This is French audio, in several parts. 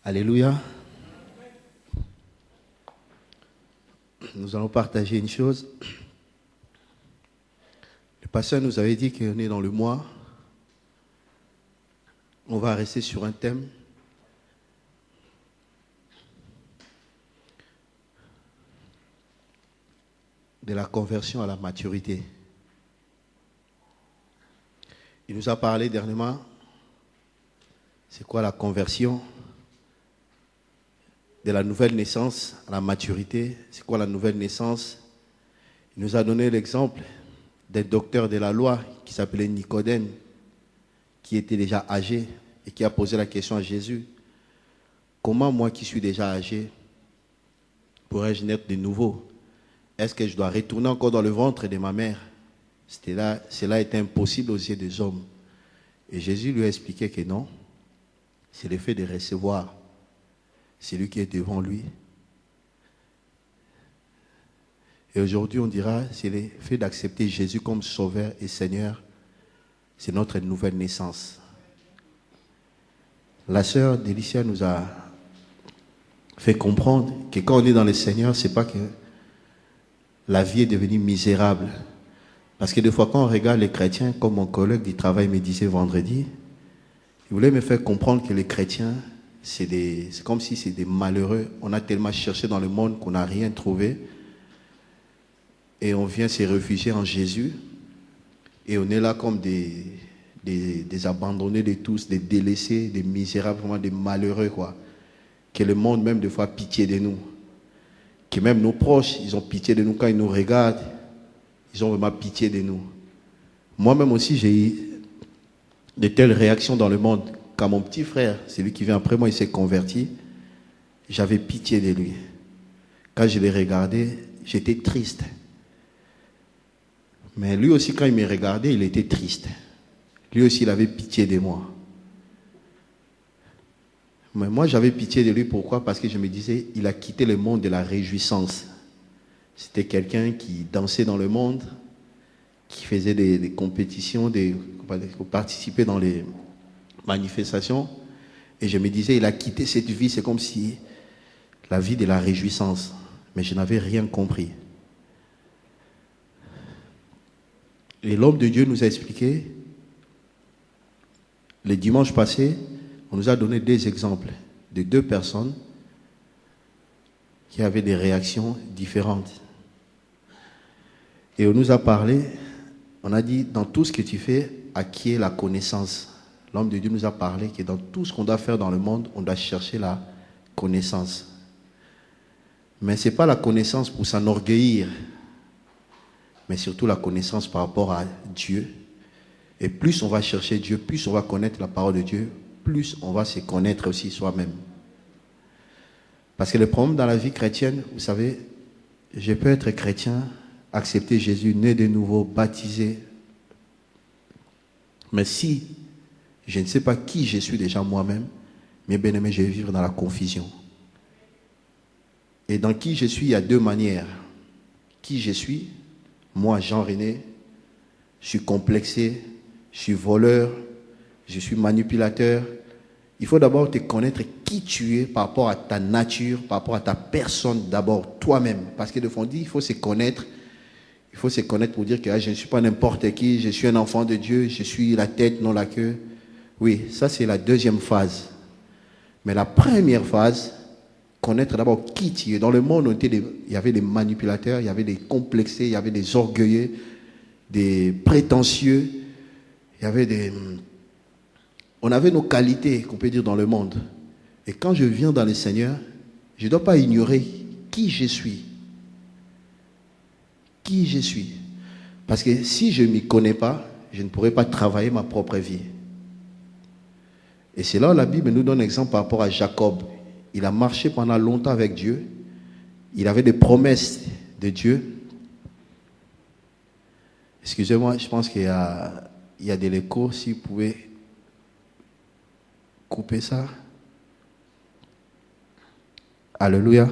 Alléluia. Nous allons partager une chose. Le pasteur nous avait dit qu'on est dans le mois. On va rester sur un thème. De la conversion à la maturité. Il nous a parlé dernièrement, c'est quoi la conversion? De la nouvelle naissance à la maturité. C'est quoi la nouvelle naissance? Il nous a donné l'exemple d'un docteur de la loi qui s'appelait Nicodème, qui était déjà âgé et qui a posé la question à Jésus. Comment moi qui suis déjà âgé pourrais-je naître de nouveau? Est-ce que je dois retourner encore dans le ventre de ma mère? Cela était impossible aux yeux des hommes. Et Jésus lui a expliqué que non, c'est le fait de recevoir celui qui est devant lui. Et aujourd'hui, on dira, c'est le fait d'accepter Jésus comme Sauveur et Seigneur. C'est notre nouvelle naissance. La sœur Délicia nous a fait comprendre que quand on est dans le Seigneur, c'est pas que la vie est devenue misérable. Parce que des fois, quand on regarde les chrétiens, comme mon collègue du travail me disait vendredi, il voulait me faire comprendre que les chrétiens, c'est comme si c'est des malheureux. On a tellement cherché dans le monde qu'on n'a rien trouvé. Et on vient se réfugier en Jésus. Et on est là comme des abandonnés de tous, des délaissés, des misérables, vraiment des malheureux, quoi. Que le monde même des fois a pitié de nous. Que même nos proches, ils ont pitié de nous quand ils nous regardent. Ils ont vraiment pitié de nous. Moi-même aussi, j'ai eu de telles réactions dans le monde. Quand mon petit frère, celui qui vient après moi, il s'est converti, j'avais pitié de lui. Quand je l'ai regardé, j'étais triste. Mais lui aussi, quand il me regardait, il était triste. Lui aussi, il avait pitié de moi. Mais moi, j'avais pitié de lui. Pourquoi? Parce que je me disais, il a quitté le monde de la réjouissance. C'était quelqu'un qui dansait dans le monde, qui faisait des compétitions, qui participait dans les manifestations. Et je me disais, il a quitté cette vie, c'est comme si la vie de la réjouissance. Mais je n'avais rien compris. Et l'homme de Dieu nous a expliqué, le dimanche passé, on nous a donné des exemples de deux personnes qui avaient des réactions différentes. Et on nous a parlé, on a dit, dans tout ce que tu fais, acquiers la connaissance. L'homme de Dieu nous a parlé que dans tout ce qu'on doit faire dans le monde, on doit chercher la connaissance. Mais ce n'est pas la connaissance pour s'enorgueillir, mais surtout la connaissance par rapport à Dieu. Et plus on va chercher Dieu, plus on va connaître la parole de Dieu, plus on va se connaître aussi soi-même. Parce que le problème dans la vie chrétienne, vous savez, je peux être chrétien, accepter Jésus, né de nouveau, baptisé. Mais si je ne sais pas qui je suis déjà moi-même, mes bien-aimés, je vais vivre dans la confusion. Et dans qui je suis, il y a deux manières. Qui je suis, moi, Jean-René, je suis complexé, je suis voleur, je suis manipulateur. Il faut d'abord te connaître qui tu es par rapport à ta nature, par rapport à ta personne, d'abord toi-même. Parce que de fond, il faut se connaître. Il faut se connaître pour dire que je ne suis pas n'importe qui, je suis un enfant de Dieu, je suis la tête, non la queue. Oui, ça c'est la deuxième phase. Mais la première phase, connaître d'abord qui tu es. Dans le monde, il y avait des manipulateurs, il y avait des complexés, il y avait des orgueilleux, des prétentieux, on avait nos qualités, qu'on peut dire, dans le monde. Et quand je viens dans le Seigneur, je ne dois pas ignorer qui je suis. Qui je suis. Parce que si je ne m'y connais pas, je ne pourrai pas travailler ma propre vie. Et c'est là où la Bible nous donne un exemple par rapport à Jacob. Il a marché pendant longtemps avec Dieu. Il avait des promesses de Dieu. Excusez-moi, je pense qu'il y a de l'écho. Si vous pouvez couper ça. Alléluia.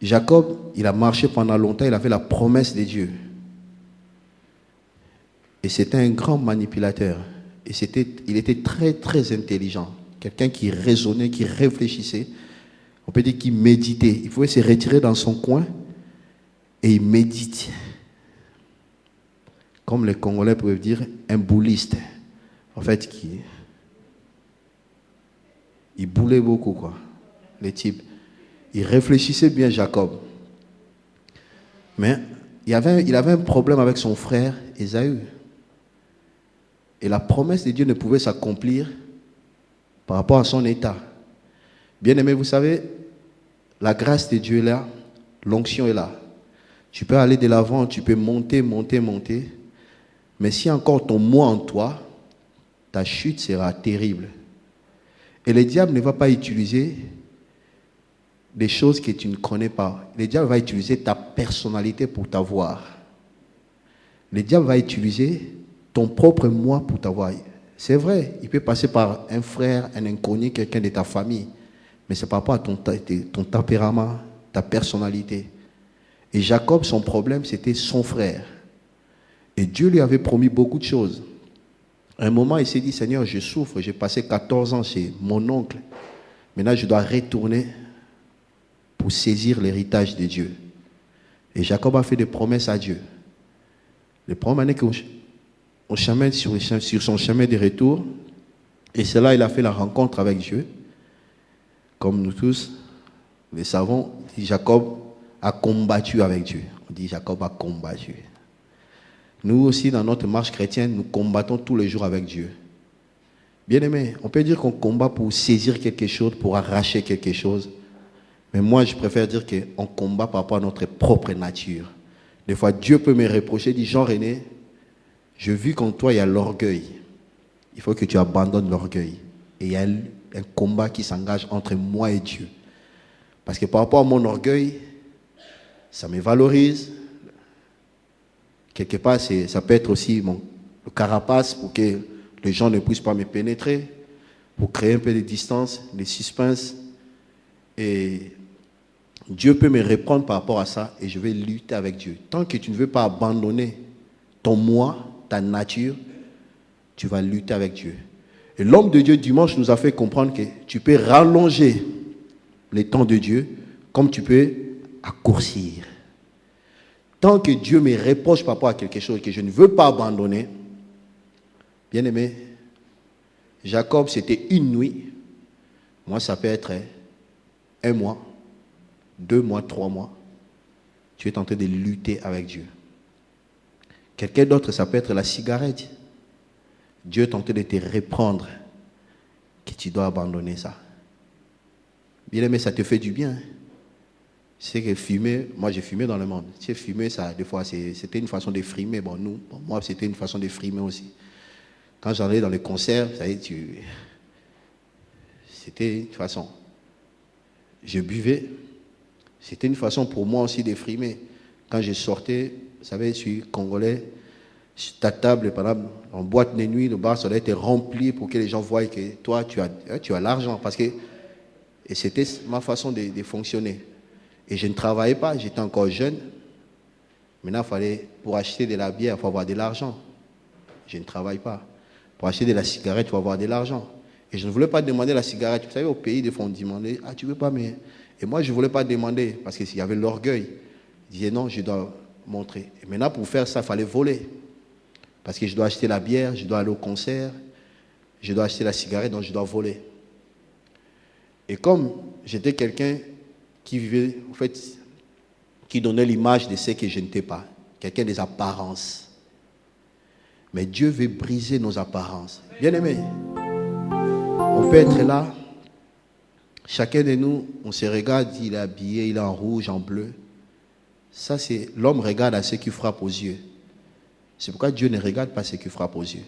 Jacob, il a marché pendant longtemps, il avait la promesse de Dieu. Et c'était un grand manipulateur. Et il était très, très intelligent. quelqu'un qui raisonnait, qui réfléchissait. On peut dire qu'il méditait. Il pouvait se retirer dans son coin et il médite. Comme les Congolais peuvent dire, un bouliste. En fait, il boulait beaucoup, quoi. Les types. Il réfléchissait bien, Jacob. Mais il avait un problème avec son frère Ésaü. Et la promesse de Dieu ne pouvait s'accomplir par rapport à son état. Bien-aimé, vous savez, la grâce de Dieu est là, l'onction est là. Tu peux aller de l'avant, tu peux monter. Mais si encore ton moi en toi, ta chute sera terrible. Et le diable ne va pas utiliser des choses que tu ne connais pas. Le diable va utiliser ta personnalité pour t'avoir. Le diable va utiliser ton propre moi pour t'avoir. C'est vrai, il peut passer par un frère, un inconnu, quelqu'un de ta famille. Mais c'est par rapport à ton tempérament, ta personnalité. Et Jacob, son problème, c'était son frère. Et Dieu lui avait promis beaucoup de choses. À un moment, il s'est dit, Seigneur, je souffre, j'ai passé 14 ans chez mon oncle. Maintenant, je dois retourner pour saisir l'héritage de Dieu. Et Jacob a fait des promesses à Dieu. Les promesses qu'on chemin sur son chemin de retour. Et c'est là qu'il a fait la rencontre avec Dieu. Comme nous tous le savons, Jacob a combattu avec Dieu. On dit Jacob a combattu. Nous aussi, dans notre marche chrétienne, nous combattons tous les jours avec Dieu. Bien-aimé, on peut dire qu'on combat pour saisir quelque chose, pour arracher quelque chose. Mais moi, je préfère dire qu'on combat par rapport à notre propre nature. Des fois, Dieu peut me reprocher, dit Jean-René, je vis qu'en toi, il y a l'orgueil. Il faut que tu abandonnes l'orgueil. Et il y a un combat qui s'engage entre moi et Dieu. Parce que par rapport à mon orgueil, ça me valorise. Quelque part, ça peut être aussi le carapace pour que les gens ne puissent pas me pénétrer, pour créer un peu de distance, de suspense. Et Dieu peut me reprendre par rapport à ça et je vais lutter avec Dieu. Tant que tu ne veux pas abandonner ton moi, ta nature, tu vas lutter avec Dieu. Et l'homme de Dieu, dimanche, nous a fait comprendre que tu peux rallonger les temps de Dieu comme tu peux raccourcir. Tant que Dieu me reproche par rapport à quelque chose que je ne veux pas abandonner, bien aimé, Jacob, c'était une nuit. Moi, ça peut être 1 mois, 2 mois, 3 mois. Tu es en train de lutter avec Dieu. Quelqu'un d'autre, ça peut être la cigarette. Dieu est en train de te reprendre que tu dois abandonner ça. Bien aimé, ça te fait du bien. Tu sais que fumer, moi j'ai fumé dans le monde. Tu sais, fumer, ça, des fois, c'était une façon de frimer. Moi, c'était une façon de frimer aussi. Quand j'allais dans les concerts, ça y est, c'était une façon. Je buvais. C'était une façon pour moi aussi de frimer. Quand je sortais, vous savez, je suis congolais, ta table, par exemple, en boîte de nuit, le bar, ça doit être rempli pour que les gens voient que toi, tu as l'argent. Parce que et c'était ma façon de fonctionner. Et je ne travaillais pas, j'étais encore jeune. Maintenant, pour acheter de la bière, il faut avoir de l'argent. Je ne travaille pas. Pour acheter de la cigarette, il faut avoir de l'argent. Et je ne voulais pas demander la cigarette. Vous savez, au pays, des fois, on demandait, tu veux pas, mais... Et moi, je ne voulais pas demander, parce qu'il y avait l'orgueil. Je disais, non, je dois montrer. Et maintenant, pour faire ça, il fallait voler. Parce que je dois acheter la bière, je dois aller au concert, je dois acheter la cigarette, donc je dois voler. Et comme j'étais quelqu'un qui vivait, en fait, qui donnait l'image de ce que je n'étais pas, quelqu'un des apparences. Mais Dieu veut briser nos apparences. Bien aimé, on peut être là, chacun de nous, on se regarde, il est habillé, il est en rouge, en bleu. Ça, c'est l'homme regarde à ce qui frappe aux yeux. C'est pourquoi Dieu ne regarde pas ce qui frappe aux yeux.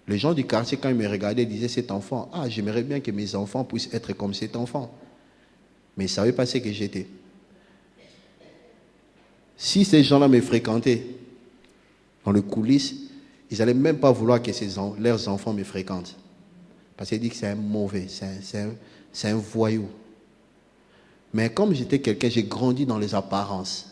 Les gens du quartier, quand ils me regardaient, disaient, cet enfant, j'aimerais bien que mes enfants puissent être comme cet enfant. Mais ils ne savaient pas ce que j'étais. Si ces gens-là me fréquentaient dans les coulisses, ils n'allaient même pas vouloir que leurs enfants me fréquentent. Parce qu'ils disent que c'est un mauvais, c'est un voyou. Mais comme j'étais quelqu'un, j'ai grandi dans les apparences.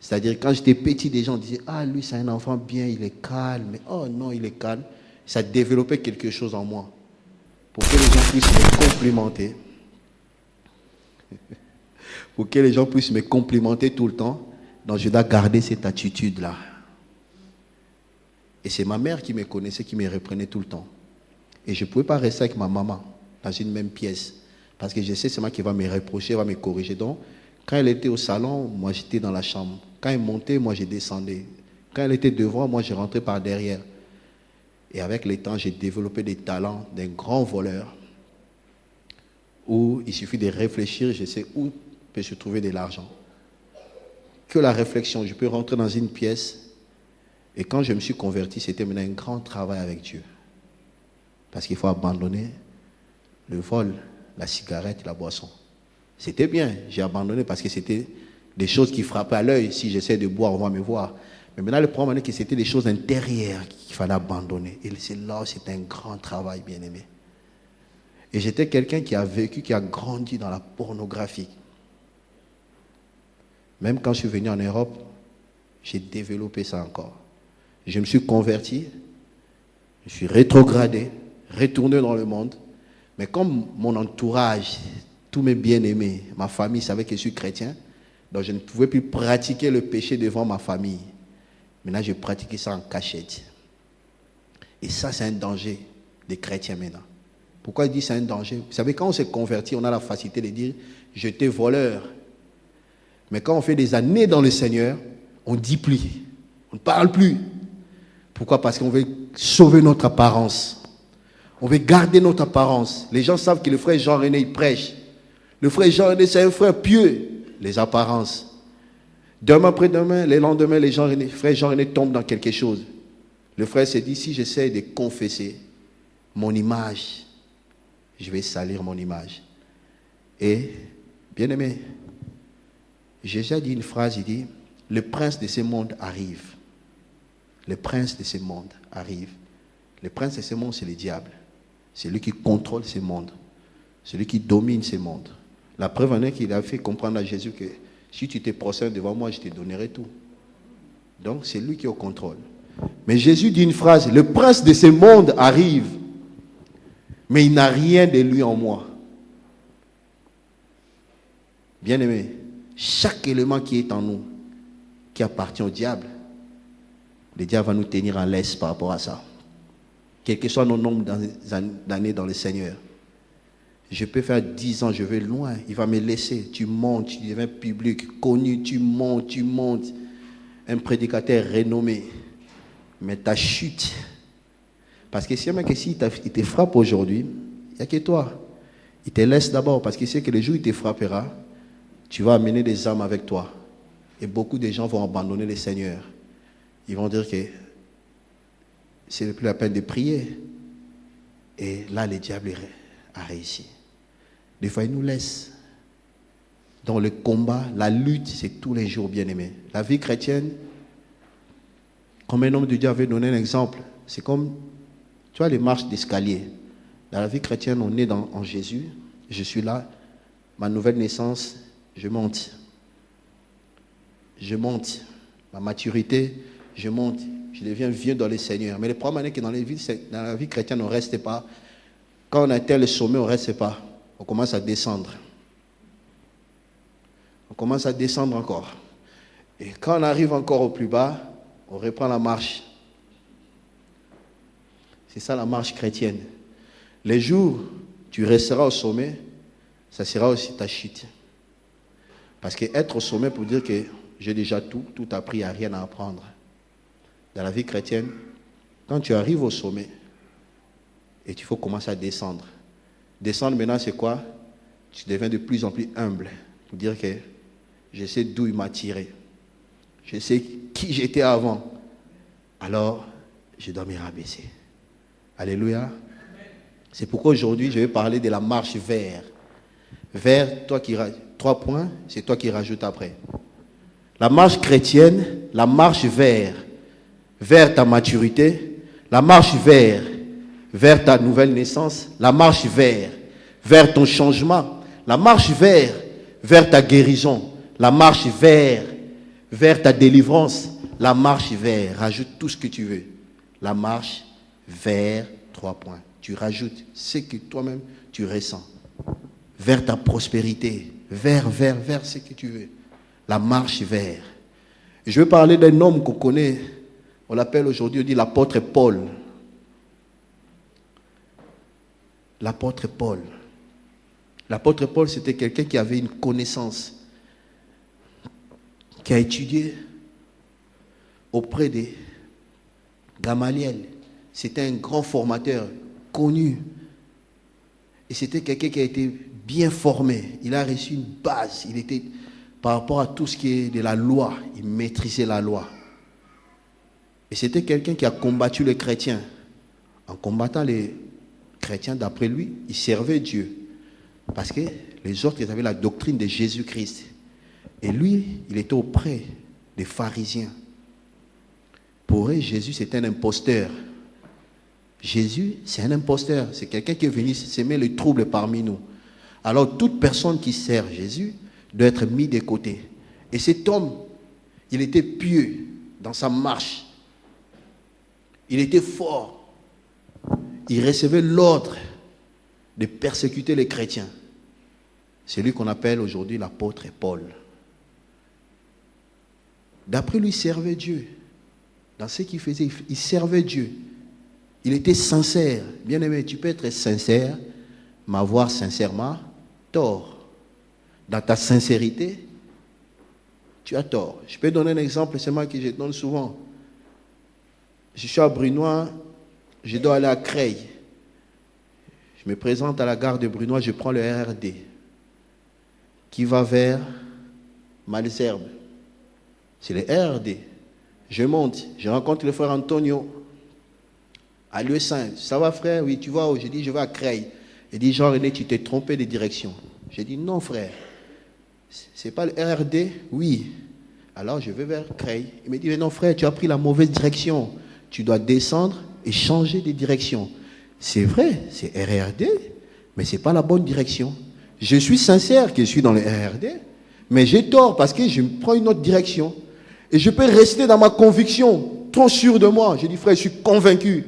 C'est-à-dire, quand j'étais petit, des gens disaient, lui, c'est un enfant bien, il est calme. Oh non, il est calme. Ça développait quelque chose en moi. pour que les gens puissent me complimenter, pour que les gens puissent me complimenter tout le temps, donc je dois garder cette attitude-là. Et c'est ma mère qui me connaissait, qui me reprenait tout le temps. Et je ne pouvais pas rester avec ma maman dans une même pièce. Parce que je sais, c'est moi qui va me reprocher, va me corriger. Donc, quand elle était au salon, moi j'étais dans la chambre. Quand elle montait, moi je descendais. Quand elle était devant, moi je rentrais par derrière. Et avec le temps, j'ai développé des talents d'un grand voleur. Où il suffit de réfléchir, je sais où peut se trouver de l'argent. Que la réflexion, je peux rentrer dans une pièce. Et quand je me suis converti, c'était maintenant un grand travail avec Dieu. Parce qu'il faut abandonner le vol, la cigarette, la boisson. C'était bien, j'ai abandonné parce que c'était des choses qui frappaient à l'œil. Si j'essaie de boire, on va me voir. Mais maintenant, le problème est que c'était des choses intérieures qu'il fallait abandonner. Et c'est là où c'était un grand travail, bien aimé. Et j'étais quelqu'un qui a vécu, qui a grandi dans la pornographie. Même quand je suis venu en Europe, j'ai développé ça encore. Je me suis converti, je suis rétrogradé, retourné dans le monde. Mais comme mon entourage, tous mes bien-aimés, ma famille savait que je suis chrétien, donc je ne pouvais plus pratiquer le péché devant ma famille. Maintenant, je pratiquais ça en cachette. Et ça, c'est un danger des chrétiens maintenant. Pourquoi je dis c'est un danger? Vous savez, quand on s'est converti, on a la facilité de dire « j'étais voleur ». Mais quand on fait des années dans le Seigneur, on ne dit plus, on ne parle plus. Pourquoi? Parce qu'on veut sauver notre apparence. On veut garder notre apparence. Les gens savent que le frère Jean-René, il prêche. Le frère Jean-René, c'est un frère pieux. Les apparences. Demain après demain, les lendemains, les frères Jean-René tombent dans quelque chose. Le frère s'est dit, si j'essaie de confesser mon image, je vais salir mon image. Et, bien aimé, Jésus a dit une phrase, il dit, le prince de ce monde arrive. Le prince de ce monde arrive. Le prince de ce monde, c'est le diable. C'est lui qui contrôle ce monde. C'est lui qui domine ce monde. La preuve en est qu'il a fait comprendre à Jésus que si tu te prosternes devant moi, je te donnerai tout. Donc, c'est lui qui est au contrôle. Mais Jésus dit une phrase, le prince de ce monde arrive, mais il n'a rien de lui en moi. Bien-aimé, chaque élément qui est en nous, qui appartient au diable, le diable va nous tenir en laisse par rapport à ça. Quel que soit nos nombres d'années dans le Seigneur. Je peux faire 10 ans, je vais loin. Il va me laisser. Tu montes, tu deviens public, connu, tu montes. Un prédicateur renommé. Mais ta chute. Parce que s'il te frappe aujourd'hui, il n'y a que toi. Il te laisse d'abord parce qu'il sait que le jour où il te frappera, tu vas amener des âmes avec toi. Et beaucoup de gens vont abandonner le Seigneur. Ils vont dire que c'est plus la peine de prier. Et là, le diable a réussi. Des fois, il nous laisse. Dans le combat, la lutte, c'est tous les jours, bien aimé. La vie chrétienne, comme un homme de Dieu avait donné un exemple, c'est comme, tu vois, les marches d'escalier. Dans la vie chrétienne, on est en Jésus. Je suis là. Ma nouvelle naissance, je monte. Je monte. Ma maturité, je monte. Je deviens vieux dans le Seigneur. Mais le problème est que dans la vie chrétienne, on ne reste pas. Quand on atteint le sommet, on ne reste pas. On commence à descendre. On commence à descendre encore. Et quand on arrive encore au plus bas, on reprend la marche. C'est ça la marche chrétienne. Les jours où tu resteras au sommet, ça sera aussi ta chute. Parce qu'être au sommet pour dire que j'ai déjà tout appris, il n'y a rien à apprendre. Dans la vie chrétienne, quand tu arrives au sommet, et il faut commencer à descendre. Descendre maintenant, c'est quoi? Tu deviens de plus en plus humble. Pour dire que je sais d'où il m'a tiré. Je sais qui j'étais avant. Alors, je dois me rabaisser. Alléluia. C'est pourquoi aujourd'hui, je vais parler de la marche vers. Vers, 3 points, c'est toi qui rajoutes après. La marche chrétienne, la marche vers ta maturité, la marche vers ta nouvelle naissance, la marche vers ton changement, la marche vers ta guérison, la marche vers ta délivrance, la marche rajoute tout ce que tu veux. La marche vers 3 points. Tu rajoutes ce que toi-même tu ressens. Vers ta prospérité. Vers ce que tu veux. La marche vers. Et je veux parler d'un homme qu'on connaît. On l'appelle aujourd'hui, on dit l'apôtre Paul. L'apôtre Paul. L'apôtre Paul, c'était quelqu'un qui avait une connaissance, qui a étudié auprès de Gamaliel. C'était un grand formateur, connu. Et c'était quelqu'un qui a été bien formé. Il a reçu une base. Il était, par rapport à tout ce qui est de la loi, il maîtrisait la loi. Et c'était quelqu'un qui a combattu les chrétiens. En combattant les chrétiens, d'après lui, il servait Dieu. Parce que les autres, ils avaient la doctrine de Jésus-Christ. Et lui, il était auprès des pharisiens. Pour eux, Jésus, c'est un imposteur. Jésus, c'est un imposteur. C'est quelqu'un qui est venu s'aimer le trouble parmi nous. Alors, toute personne qui sert Jésus doit être mise de côté. Et cet homme, il était pieux dans sa marche. Il était fort. Il recevait l'ordre de persécuter les chrétiens. C'est lui qu'on appelle aujourd'hui l'apôtre Paul. D'après lui, il servait Dieu. Dans ce qu'il faisait, il servait Dieu. Il était sincère. Bien aimé, tu peux être sincère, mais avoir sincèrement tort. Dans ta sincérité, tu as tort. Je peux donner un exemple, c'est moi qui je donne souvent. Je suis à Brunois, je dois aller à Creil. Je me présente à la gare de Brunois, je prends le RRD qui va vers Malesherbes. C'est le RRD. Je monte, je rencontre le frère Antonio à Lieu Saint. Ça va frère? Oui, tu vas où? Je dis, je vais à Creil. Il dit, Jean-René, tu t'es trompé de direction. J'ai dit, non frère, c'est pas le RRD? Oui. Alors je vais vers Creil. Il me dit, mais non frère, tu as pris la mauvaise direction. Tu dois descendre et changer de direction. C'est vrai, c'est RRD, mais ce n'est pas la bonne direction. Je suis sincère que je suis dans le RRD, mais j'ai tort parce que je prends une autre direction. Et je peux rester dans ma conviction, trop sûr de moi. Je dis, frère, je suis convaincu.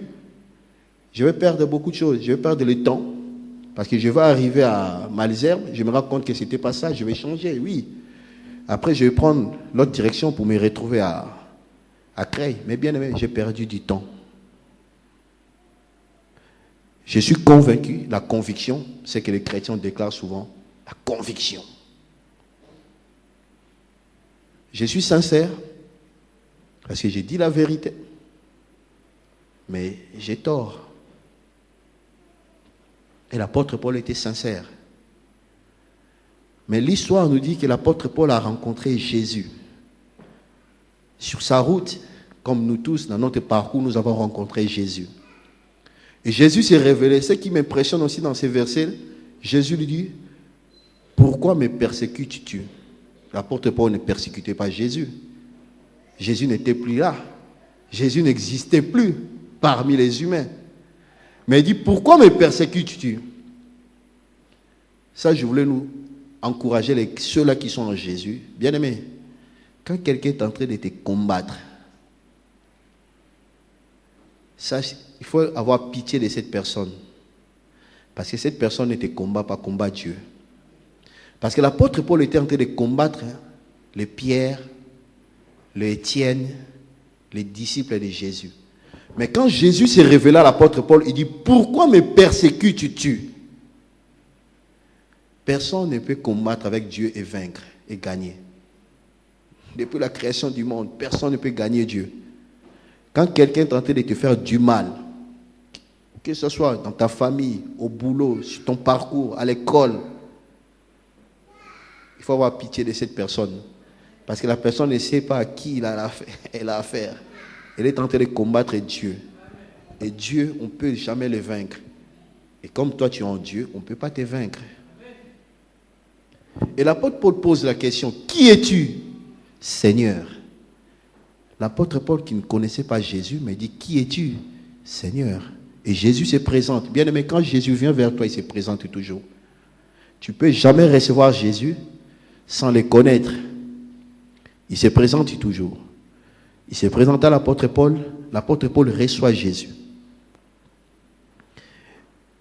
Je vais perdre beaucoup de choses. Je vais perdre le temps, parce que je vais arriver à Malesherbes, je me rends compte que ce n'était pas ça, je vais changer, oui. Après, je vais prendre l'autre direction pour me retrouver à Creil. Mais bien aimé, j'ai perdu du temps. Je suis convaincu, la conviction, c'est que les chrétiens déclarent souvent la conviction. Je suis sincère, parce que j'ai dit la vérité, mais j'ai tort. Et l'apôtre Paul était sincère. Mais l'histoire nous dit que l'apôtre Paul a rencontré Jésus. Sur sa route, comme nous tous, dans notre parcours, nous avons rencontré Jésus. Et Jésus s'est révélé. Ce qui m'impressionne aussi dans ces versets, Jésus lui dit, pourquoi me persécutes-tu? L'apôtre Paul ne persécutait pas Jésus. Jésus n'était plus là. Jésus n'existait plus parmi les humains. Mais il dit, pourquoi me persécutes-tu? Ça, je voulais nous encourager ceux-là qui sont en Jésus. Bien aimé, quand quelqu'un est en train de te combattre, ça, il faut avoir pitié de cette personne. Parce que cette personne ne te combat pas, combat Dieu. Parce que l'apôtre Paul était en train de combattre les Pierre, les Étienne, les disciples de Jésus. Mais quand Jésus s'est révélé à l'apôtre Paul, il dit, pourquoi me persécutes-tu? Personne ne peut combattre avec Dieu et vaincre et gagner. Depuis la création du monde, personne ne peut gagner Dieu. Quand quelqu'un est en train de te faire du mal, que ce soit dans ta famille, au boulot, sur ton parcours, à l'école, il faut avoir pitié de cette personne. Parce que la personne ne sait pas à qui elle a affaire. Elle est en train de combattre Dieu. Et Dieu, on ne peut jamais le vaincre. Et comme toi tu es en Dieu, on ne peut pas te vaincre. Et l'apôtre Paul pose la question, qui es-tu, Seigneur? L'apôtre Paul qui ne connaissait pas Jésus me dit, qui es-tu, Seigneur? Et Jésus se présente. Bien aimé, quand Jésus vient vers toi, il se présente toujours. Tu ne peux jamais recevoir Jésus sans le connaître. Il se présente toujours. Il se présente à l'apôtre Paul. L'apôtre Paul reçoit Jésus.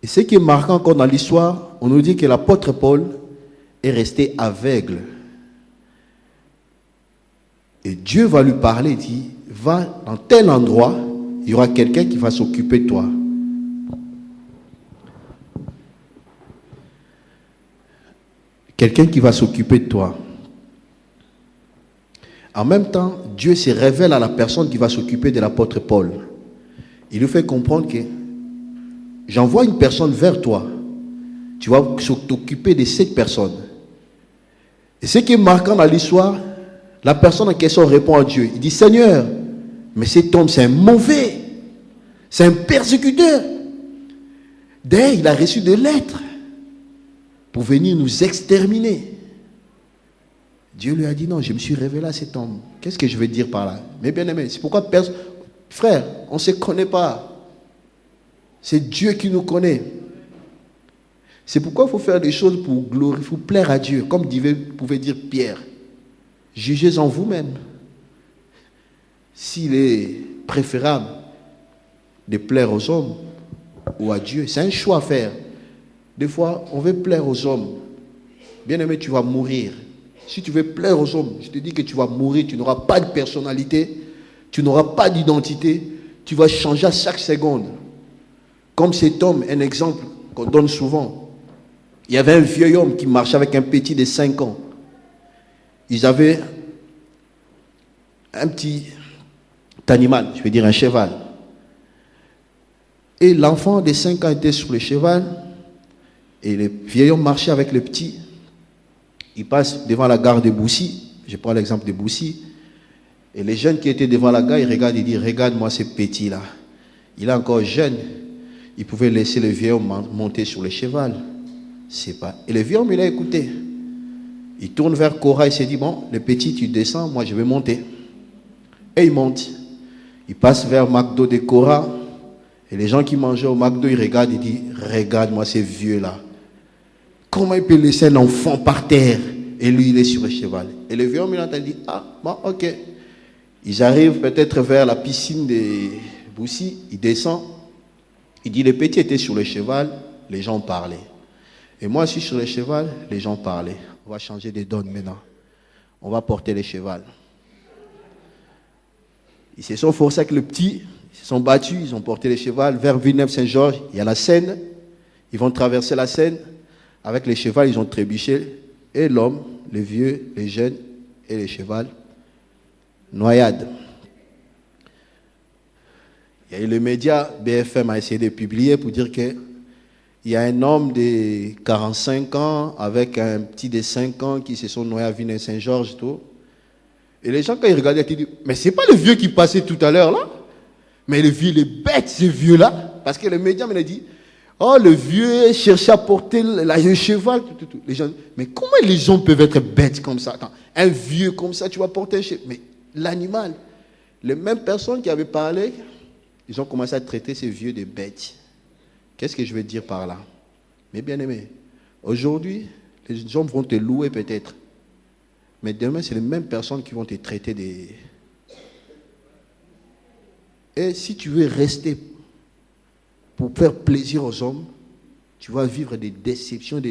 Et ce qui est marquant encore dans l'histoire, on nous dit que l'apôtre Paul est resté aveugle. Et Dieu va lui parler, il dit, va dans tel endroit, il y aura quelqu'un qui va s'occuper de toi. Quelqu'un qui va s'occuper de toi. En même temps, Dieu se révèle à la personne qui va s'occuper de l'apôtre Paul. Il lui fait comprendre que j'envoie une personne vers toi. Tu vas t'occuper de cette personne. Et ce qui est marquant dans l'histoire, la personne en question répond à Dieu. Il dit, Seigneur, mais cet homme c'est un mauvais. C'est un persécuteur. D'ailleurs, il a reçu des lettres pour venir nous exterminer. Dieu lui a dit non, je me suis révélé à cet homme. Qu'est-ce que je veux dire par là? Mais bien aimé, c'est pourquoi, frère, on ne se connaît pas. C'est Dieu qui nous connaît. C'est pourquoi il faut faire des choses pour glorifier, il faut plaire à Dieu. Comme pouvait dire Pierre, jugez en vous-même. S'il est préférable de plaire aux hommes ou à Dieu, c'est un choix à faire. Des fois, on veut plaire aux hommes. Bien aimé, tu vas mourir. Si tu veux plaire aux hommes, je te dis que tu vas mourir, tu n'auras pas de personnalité, tu n'auras pas d'identité, tu vas changer à chaque seconde. Comme cet homme, un exemple qu'on donne souvent. Il y avait un vieil homme qui marchait avec un petit de 5 ans. Ils avaient un petit animal, je veux dire un cheval. Et l'enfant de 5 ans était sur le cheval, et le vieil homme marchait avec le petit. Il passe devant la gare de Boussy, je prends l'exemple de Boussy, et les jeunes qui étaient devant la gare, ils regardent et disent, regarde-moi ce petit-là. Il est encore jeune, il pouvait laisser le vieil homme monter sur le cheval. C'est pas. Et le vieil homme, il a écouté. Il tourne vers Cora et s'est dit, bon, le petit, tu descends, moi je vais monter. Et il monte. Il passe vers McDo de Cora, et les gens qui mangeaient au McDo, ils regardent et disent, regarde-moi ces vieux-là. Comment il peut laisser un enfant par terre? Et lui, il est sur le cheval. Et le vieux homme, il a dit, ah, bon, ok. Ils arrivent peut-être vers la piscine de Boussy, il descend. Il dit, le petit était sur le cheval, les gens parlaient. Et moi, je suis sur le cheval, les gens parlaient. On va changer de donne maintenant. On va porter le cheval. Ils se sont forcés avec le petit, ils se sont battus, ils ont porté le cheval vers Villeneuve-Saint-Georges. Il y a la Seine. Ils vont traverser la Seine. Avec les chevals, ils ont trébuché. Et l'homme, les vieux, les jeunes et les chevals, noyade. Il y a eu le média BFM a essayé de publier pour dire que il y a un homme de 45 ans avec un petit de 5 ans qui se sont noyés à Villeneuve-Saint-Georges. Tout. Et les gens, quand ils regardaient, ils disaient, mais c'est pas le vieux qui passait tout à l'heure là? Mais le vieux, il est bête, ce vieux-là. Parce que le média me l'a dit, oh, le vieux cherchait à porter le cheval. Tout. Les gens, mais comment les gens peuvent être bêtes comme ça? Attends, un vieux comme ça, tu vas porter un cheval. Mais l'animal, les mêmes personnes qui avaient parlé, ils ont commencé à traiter ces vieux de bêtes. Qu'est-ce que je veux dire par là? Mais bien aimé, aujourd'hui, les gens vont te louer peut-être. Mais demain, c'est les mêmes personnes qui vont te traiter des... Et si tu veux rester pour faire plaisir aux hommes, tu vas vivre des déceptions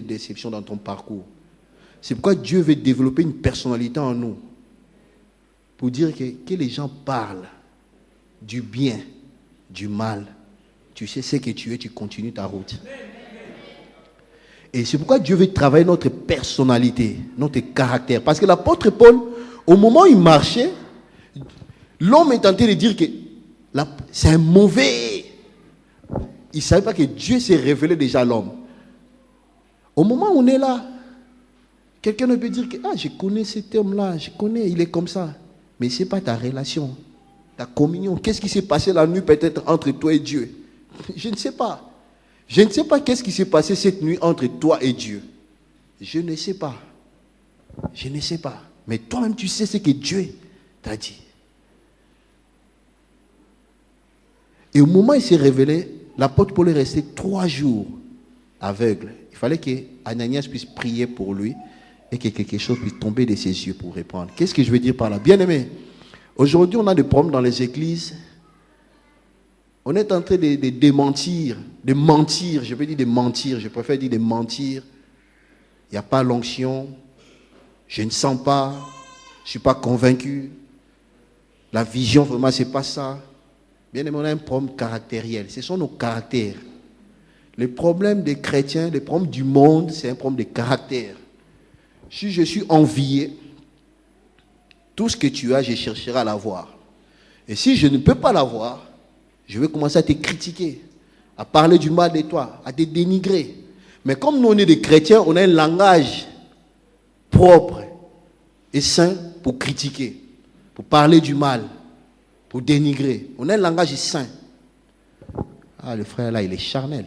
dans ton parcours. C'est pourquoi Dieu veut développer une personnalité en nous. Pour dire que les gens parlent du bien, du mal. Tu sais ce que tu es, tu continues ta route. Et c'est pourquoi Dieu veut travailler notre personnalité, notre caractère. Parce que l'apôtre Paul, au moment où il marchait, l'homme est tenté de dire que c'est un mauvais. Il ne savait pas que Dieu s'est révélé déjà à l'homme. Au moment où on est là, quelqu'un ne peut dire que je connais cet homme-là, je connais, il est comme ça. Mais ce n'est pas ta relation, ta communion. Qu'est-ce qui s'est passé la nuit peut-être entre toi et Dieu? Je ne sais pas. Je ne sais pas qu'est-ce qui s'est passé cette nuit entre toi et Dieu. Je ne sais pas. Je ne sais pas. Mais toi-même, tu sais ce que Dieu t'a dit. Et au moment où il s'est révélé, l'apôtre Paul est resté 3 jours aveugle. Il fallait qu'Ananias puisse prier pour lui et que quelque chose puisse tomber de ses yeux pour répondre. Qu'est-ce que je veux dire par là? Bien aimé, aujourd'hui, on a des problèmes dans les églises. On est en train de démentir, de mentir. Je peux dire de mentir, je préfère dire de mentir. Il n'y a pas l'onction. Je ne sens pas. Je ne suis pas convaincu. La vision, vraiment, ce n'est pas ça. Bien aimé, on a un problème caractériel. Ce sont nos caractères. Le problème des chrétiens, le problème du monde, c'est un problème de caractère. Si je suis envié, tout ce que tu as, je chercherai à l'avoir. Et si je ne peux pas l'avoir, je vais commencer à te critiquer, à parler du mal de toi, à te dénigrer. Mais comme nous, on est des chrétiens, on a un langage propre et sain pour critiquer, pour parler du mal, pour dénigrer. On a un langage sain. Ah, le frère là, il est charnel.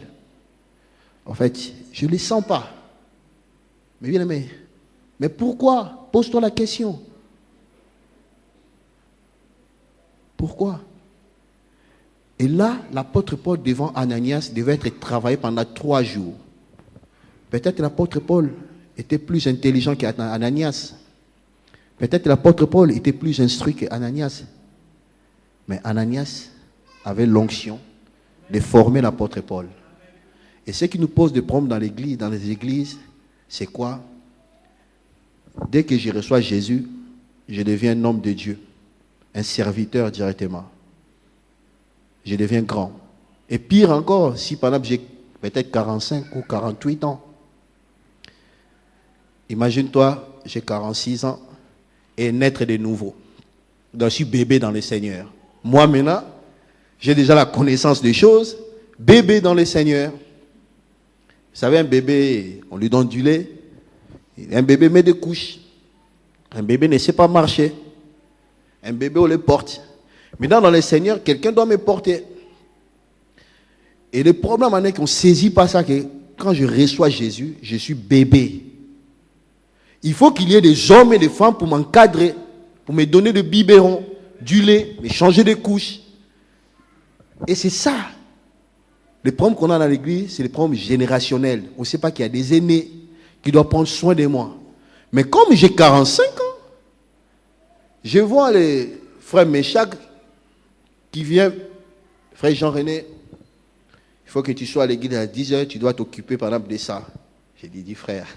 En fait, je ne le sens pas. Mais bien aimé, mais pourquoi? Pose-toi la question. Pourquoi? Et là, l'apôtre Paul devant Ananias devait être travaillé pendant 3 jours. Peut-être l'apôtre Paul était plus intelligent qu'Ananias. Peut-être l'apôtre Paul était plus instruit qu'Ananias. Mais Ananias avait l'onction de former l'apôtre Paul. Et ce qui nous pose des problèmes dans les églises, c'est quoi? Dès que je reçois Jésus, je deviens un homme de Dieu, un serviteur directement. Je deviens grand. Et pire encore, si par exemple j'ai peut-être 45 ou 48 ans. Imagine-toi, j'ai 46 ans et naître de nouveau. Donc je suis bébé dans le Seigneur. Moi maintenant, j'ai déjà la connaissance des choses, bébé dans le Seigneur. Vous savez, un bébé, on lui donne du lait. Un bébé met des couches. Un bébé ne sait pas marcher. Un bébé, on le porte. Maintenant, dans le Seigneur, quelqu'un doit me porter. Et le problème est qu'on ne saisit pas ça, que quand je reçois Jésus, je suis bébé. Il faut qu'il y ait des hommes et des femmes pour m'encadrer, pour me donner du biberon, du lait, me changer de couches. Et c'est ça. Le problème qu'on a dans l'église, c'est le problème générationnel. On ne sait pas qu'il y a des aînés qui doivent prendre soin de moi. Mais comme j'ai 45 ans, je vois les frères Méchac qui viennent, frère Jean-René, il faut que tu sois à l'église à 10h, tu dois t'occuper par exemple de ça. J'ai dit frère,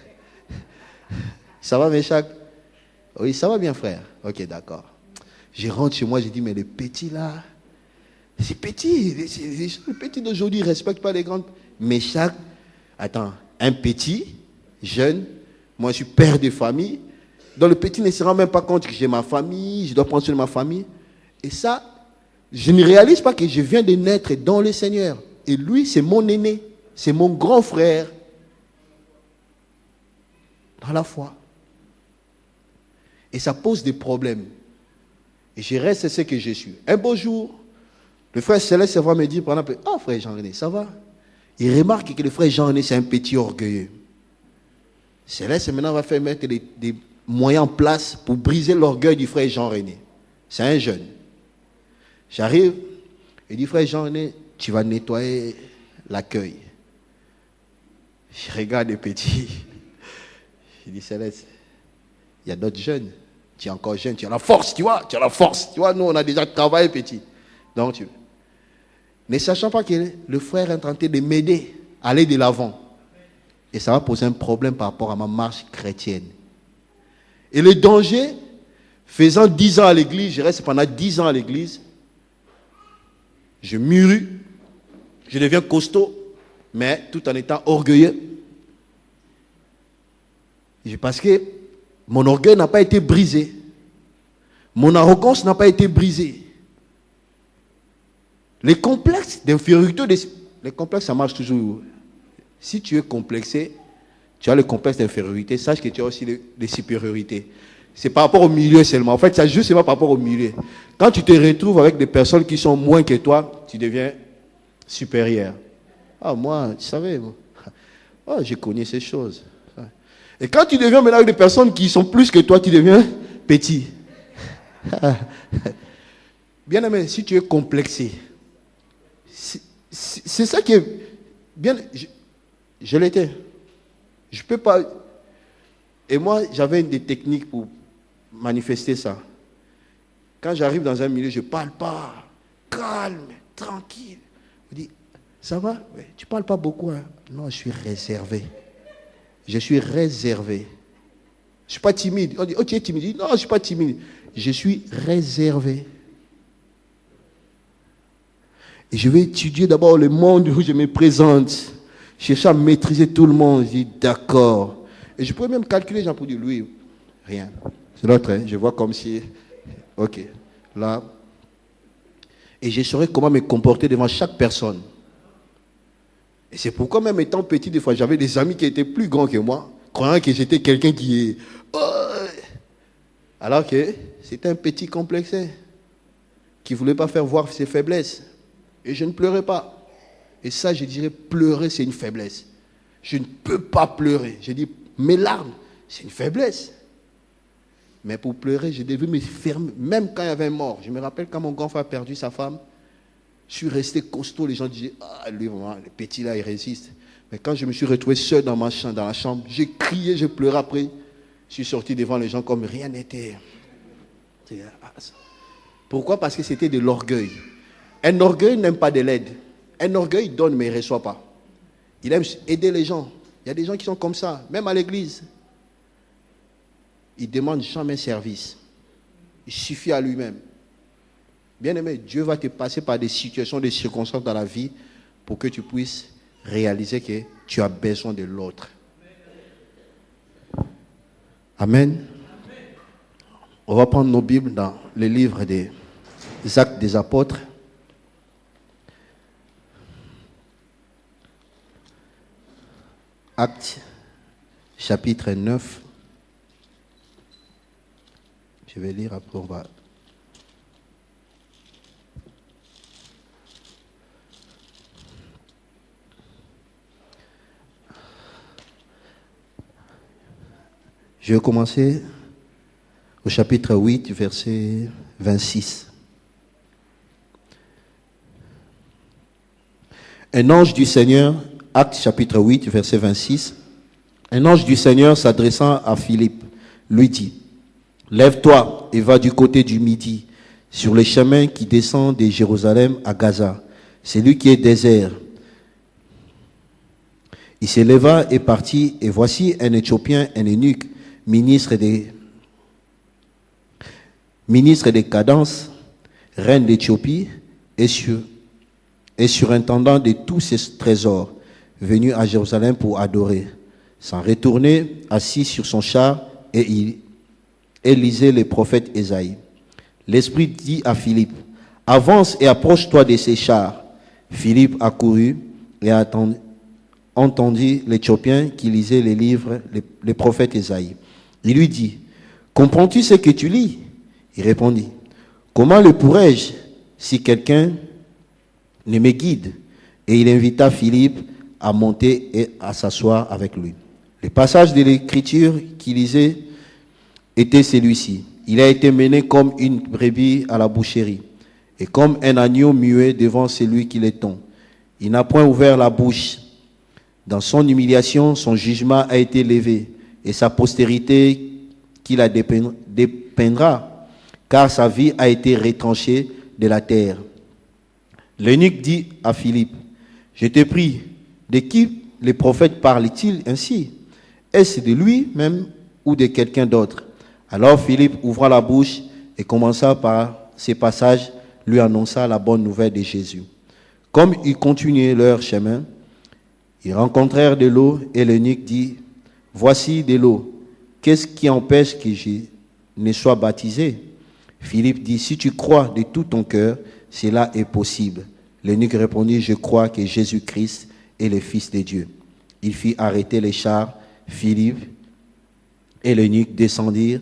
ça va Méchac? Oui, ça va bien frère. Ok, d'accord. Je rentre chez moi, j'ai dit, mais les petits là, c'est petit. Les petits d'aujourd'hui ne respectent pas les grands. Méchac, attends, un petit, jeune, moi je suis père de famille, donc le petit ne se rend même pas compte que j'ai ma famille, je dois prendre soin de ma famille. Et ça, je ne réalise pas que je viens de naître dans le Seigneur. Et lui, c'est mon aîné, c'est mon grand frère dans la foi. Et ça pose des problèmes. Et je reste ce que je suis. Un beau jour, le frère Céleste va me dire, par exemple, « Ah, frère Jean-René, ça va ?» Il remarque que le frère Jean-René, c'est un petit orgueilleux. Céleste, maintenant, va faire mettre des moyens en place pour briser l'orgueil du frère Jean-René. C'est un jeune. J'arrive, il dit, frère Jean-René, tu vas nettoyer l'accueil. Je regarde le petit. Je dis, Céleste, il y a d'autres jeunes. Tu es encore jeune, tu as la force, tu vois, tu as la force. Tu vois, nous, on a déjà travaillé, petit. Donc, ne sachant pas que le frère est en train de m'aider à aller de l'avant. Et ça va poser un problème par rapport à ma marche chrétienne. Et le danger, faisant 10 ans à l'église, je reste pendant 10 ans à l'église, je mûris, je deviens costaud, mais tout en étant orgueilleux. Parce que mon orgueil n'a pas été brisé. Mon arrogance n'a pas été brisée. Les complexes d'infériorité, les complexes, ça marche toujours. Si tu es complexé, tu as le complexe d'infériorité, sache que tu as aussi les supériorités. C'est par rapport au milieu seulement. En fait, c'est justement par rapport au milieu. Quand tu te retrouves avec des personnes qui sont moins que toi, tu deviens supérieur. Ah, moi, tu savais, oh, j'ai connu ces choses. Et quand tu deviens maintenant avec des personnes qui sont plus que toi, tu deviens petit. Bien aimé, si tu es complexé, c'est ça qui est bien. Je l'étais. Je ne peux pas. Et moi, j'avais des techniques pour manifester ça. Quand j'arrive dans un milieu, je ne parle pas. Calme, tranquille. Il dit, ça va? Ouais, tu ne parles pas beaucoup, hein? Non, je suis réservé. Je suis réservé. Je ne suis pas timide. On dit, oh, tu es timide? Il dit, non, je ne suis pas timide. Je suis réservé. Et je vais étudier d'abord le monde où je me présente. Chercher à maîtriser tout le monde. Je dis, d'accord. Et je pourrais même calculer, Jean, pour dire, lui, rien. C'est l'autre, hein? Je vois comme si, ok, là. Et je saurais comment me comporter devant chaque personne. Et c'est pourquoi même étant petit, des fois, j'avais des amis qui étaient plus grands que moi, croyant que j'étais quelqu'un qui est... Oh! Alors que c'était un petit complexé, qui ne voulait pas faire voir ses faiblesses. Et je ne pleurais pas. Et ça, je dirais, pleurer, c'est une faiblesse. Je ne peux pas pleurer. Je dis, mes larmes, c'est une faiblesse. Mais pour pleurer, je devais me fermer, même quand il y avait un mort. Je me rappelle quand mon grand frère a perdu sa femme, je suis resté costaud. Les gens disaient, ah, lui, vraiment, le petit là, il résiste. Mais quand je me suis retrouvé seul dans la chambre, j'ai crié, j'ai pleuré après. Je suis sorti devant les gens comme rien n'était. Pourquoi? Parce que c'était de l'orgueil. Un orgueil n'aime pas de l'aide. Un orgueil donne mais il ne reçoit pas. Il aime aider les gens. Il y a des gens qui sont comme ça, même à l'église. Il ne demande jamais service. Il suffit à lui-même. Bien-aimé, Dieu va te passer par des situations, des circonstances dans la vie pour que tu puisses réaliser que tu as besoin de l'autre. Amen. On va prendre nos Bibles dans le livre des Actes des Apôtres. Actes, chapitre 9. Je vais lire, après on va... Je vais commencer au chapitre 8, verset 26. Un ange du Seigneur, Actes chapitre 8, verset 26. Un ange du Seigneur s'adressant à Philippe, lui dit, « Lève-toi et va du côté du Midi, sur le chemin qui descend de Jérusalem à Gaza. C'est lui qui est désert. » Il se leva et partit, et voici un Éthiopien, un eunuque, ministre des Cadences, reine d'Éthiopie, et surintendant de tous ses trésors, venu à Jérusalem pour adorer. S'en retourner, assis sur son char, et il lisait les prophètes Ésaïe. L'Esprit dit à Philippe, « Avance et approche-toi de ces chars. » Philippe accourut et entendit l'Éthiopien qui lisait les livres, les prophètes Ésaïe. Il lui dit, « Comprends-tu ce que tu lis ?» Il répondit, « Comment le pourrais-je si quelqu'un ne me guide ?» Et il invita Philippe à monter et à s'asseoir avec lui. Le passage de l'Écriture qu'il lisait était celui-ci. Il a été mené comme une brebis à la boucherie, et comme un agneau muet devant celui qui l'étend. Il n'a point ouvert la bouche. Dans son humiliation, son jugement a été levé, et sa postérité qui la dépeindra, car sa vie a été retranchée de la terre. L'eunuque dit à Philippe, « Je te prie, de qui les prophètes parlent-ils ainsi? Est-ce de lui-même ou de quelqu'un d'autre? » Alors Philippe ouvra la bouche et commença par ces passages, lui annonça la bonne nouvelle de Jésus. Comme ils continuaient leur chemin, ils rencontrèrent de l'eau et l'eunuque dit, « Voici de l'eau. Qu'est-ce qui empêche que je ne sois baptisé? » Philippe dit, « Si tu crois de tout ton cœur, cela est possible. » L'eunuque répondit, « Je crois que Jésus-Christ est le Fils de Dieu. » Il fit arrêter les chars. Philippe et l'eunuque descendirent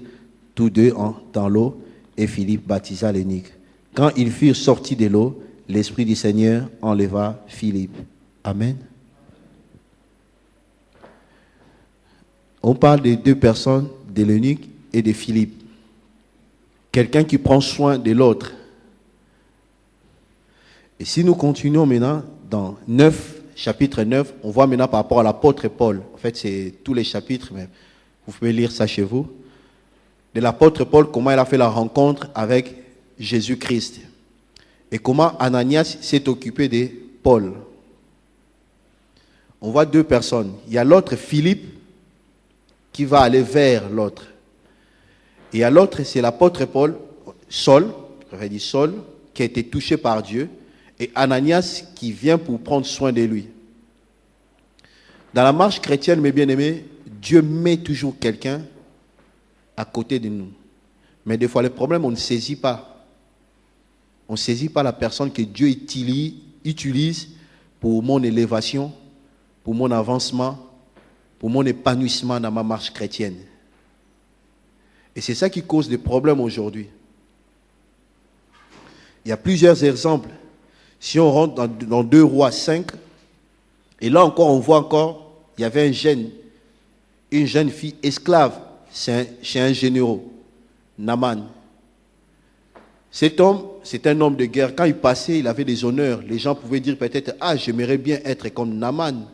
tous deux dans l'eau, et Philippe baptisa l'eunuque. Quand ils furent sortis de l'eau, l'Esprit du Seigneur enleva Philippe. Amen. On parle de deux personnes, de l'eunuque et de Philippe. Quelqu'un qui prend soin de l'autre. Et si nous continuons maintenant dans 9, chapitre 9, on voit maintenant par rapport à l'apôtre Paul. En fait, c'est tous les chapitres, mais vous pouvez lire ça chez vous. De l'apôtre Paul, comment il a fait la rencontre avec Jésus-Christ. Et comment Ananias s'est occupé de Paul. On voit deux personnes. Il y a l'autre, Philippe, qui va aller vers l'autre. Et à l'autre, c'est l'apôtre Paul, Saul, qui a été touché par Dieu, et Ananias qui vient pour prendre soin de lui. Dans la marche chrétienne, mes bien-aimés, Dieu met toujours quelqu'un à côté de nous. Mais des fois, le problème, on ne saisit pas. On ne saisit pas la personne que Dieu utilise pour mon élévation, pour mon avancement, pour mon épanouissement dans ma marche chrétienne. Et c'est ça qui cause des problèmes aujourd'hui. Il y a plusieurs exemples. Si on rentre dans 2 Rois 5, et là encore, on voit encore, il y avait une jeune fille esclave chez un général, Naaman. Cet homme, c'est un homme de guerre. Quand il passait, il avait des honneurs. Les gens pouvaient dire peut-être, ah, j'aimerais bien être comme Naaman.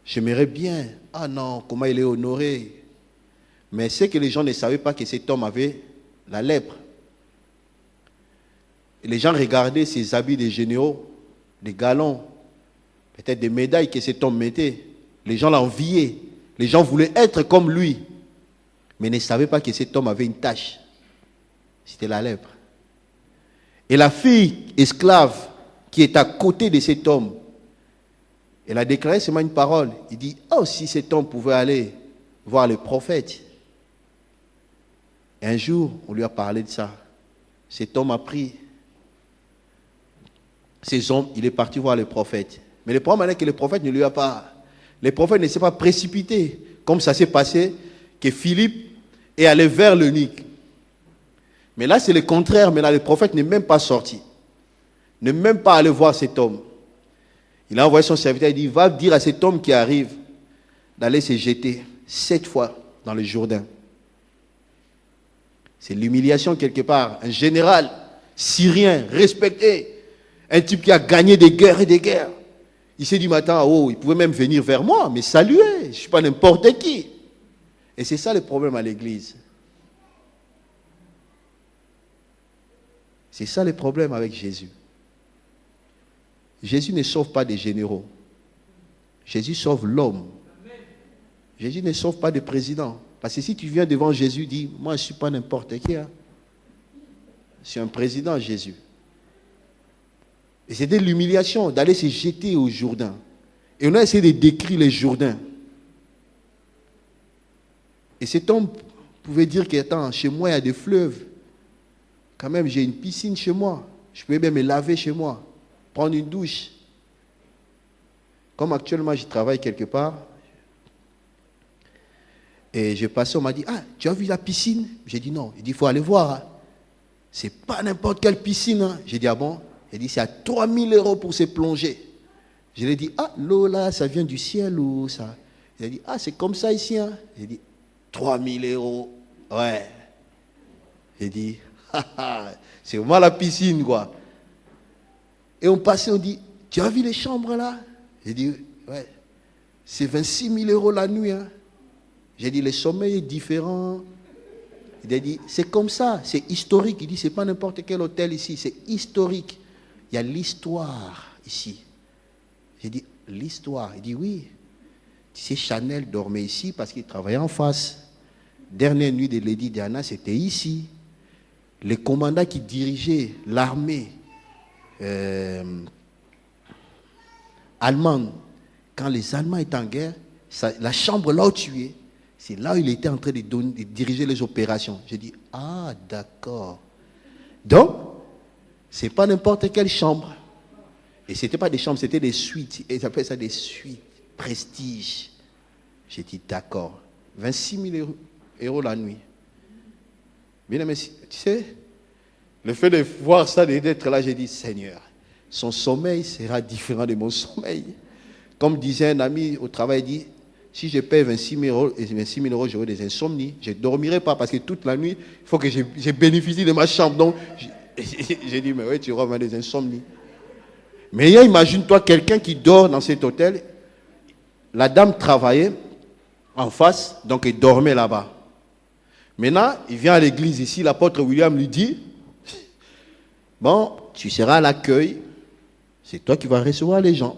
J'aimerais bien. Ah non, comment il est honoré. Mais c'est que les gens ne savaient pas que cet homme avait la lèpre. Et les gens regardaient ses habits de généraux, des galons, peut-être des médailles que cet homme mettait. Les gens l'enviaient. Les gens voulaient être comme lui. Mais ne savaient pas que cet homme avait une tache. C'était la lèpre. Et la fille esclave qui est à côté de cet homme, elle a déclaré seulement une parole. Il dit, oh, si cet homme pouvait aller voir le prophète. Et un jour, on lui a parlé de ça. Cet homme a pris ses hommes, il est parti voir le prophète. Mais le problème est que le prophète ne lui a pas... Le prophète ne s'est pas précipité, comme ça s'est passé, que Philippe est allé vers l'eunuque. Mais là, c'est le contraire. Mais là, le prophète n'est même pas sorti. N'est même pas allé voir cet homme. Il a envoyé son serviteur, il dit, va dire à cet homme qui arrive d'aller se jeter 7 fois dans le Jourdain. C'est l'humiliation quelque part. Un général syrien, respecté, un type qui a gagné des guerres et des guerres. Il s'est dit, matin, oh, il pouvait même venir vers moi, mais saluer, je ne suis pas n'importe qui. Et c'est ça le problème à l'église. C'est ça le problème avec Jésus. Jésus ne sauve pas des généraux. Jésus sauve l'homme. Jésus ne sauve pas des présidents. Parce que si tu viens devant Jésus, dis, moi je ne suis pas n'importe qui. Hein. Je suis un président, Jésus. Et c'était l'humiliation d'aller se jeter au Jourdain. Et on a essayé de décrire le Jourdain. Et cet homme pouvait dire que, attends, chez moi il y a des fleuves. Quand même, j'ai une piscine chez moi. Je peux même me laver chez moi. Prendre une douche. Comme actuellement, je travaille quelque part. Et je passais, on m'a dit, ah, tu as vu la piscine? J'ai dit non. Il dit, il faut aller voir. Hein. C'est pas n'importe quelle piscine. Hein. J'ai dit, ah bon? Il dit, c'est à 3 000 € pour se plonger. Je lui ai dit, ah, l'eau là, ça vient du ciel ou ça? Il a dit, ah, c'est comme ça ici. Hein. J'ai dit, 3 000 €. Ouais. J'ai dit, c'est vraiment la piscine, quoi. Et on passait, on dit, tu as vu les chambres là? J'ai dit, ouais. C'est 26 000 € la nuit. Hein. J'ai dit, le sommeil est différent. Il a dit, c'est comme ça, c'est historique. Il dit, c'est pas n'importe quel hôtel ici, c'est historique. Il y a l'histoire ici. J'ai dit, l'histoire? Il dit, oui. Tu sais, Chanel dormait ici parce qu'il travaillait en face. Dernière nuit de Lady Diana, c'était ici. Les commandants qui dirigeaient l'armée allemande, quand les Allemands étaient en guerre, la chambre là où tu es, c'est là où il était en train de diriger les opérations. J'ai dit, ah d'accord. Donc, ce n'est pas n'importe quelle chambre. Et ce n'était pas des chambres, c'était des suites. Et ils appellent ça des suites, prestige. J'ai dit, d'accord. 26 000 € la nuit. Bien aimé, tu sais, le fait de voir ça, d'être là, j'ai dit, Seigneur, son sommeil sera différent de mon sommeil. Comme disait un ami au travail, il dit, si je paye 26 000 €, j'aurai des insomnies. Je ne dormirai pas parce que toute la nuit, il faut que je bénéficie de ma chambre. Donc, j'ai dit, mais oui, tu auras des insomnies. Mais imagine-toi quelqu'un qui dort dans cet hôtel. La dame travaillait en face, donc il dormait là-bas. Maintenant, il vient à l'église ici, l'apôtre William lui dit, bon, tu seras à l'accueil c'est toi qui vas recevoir les gens.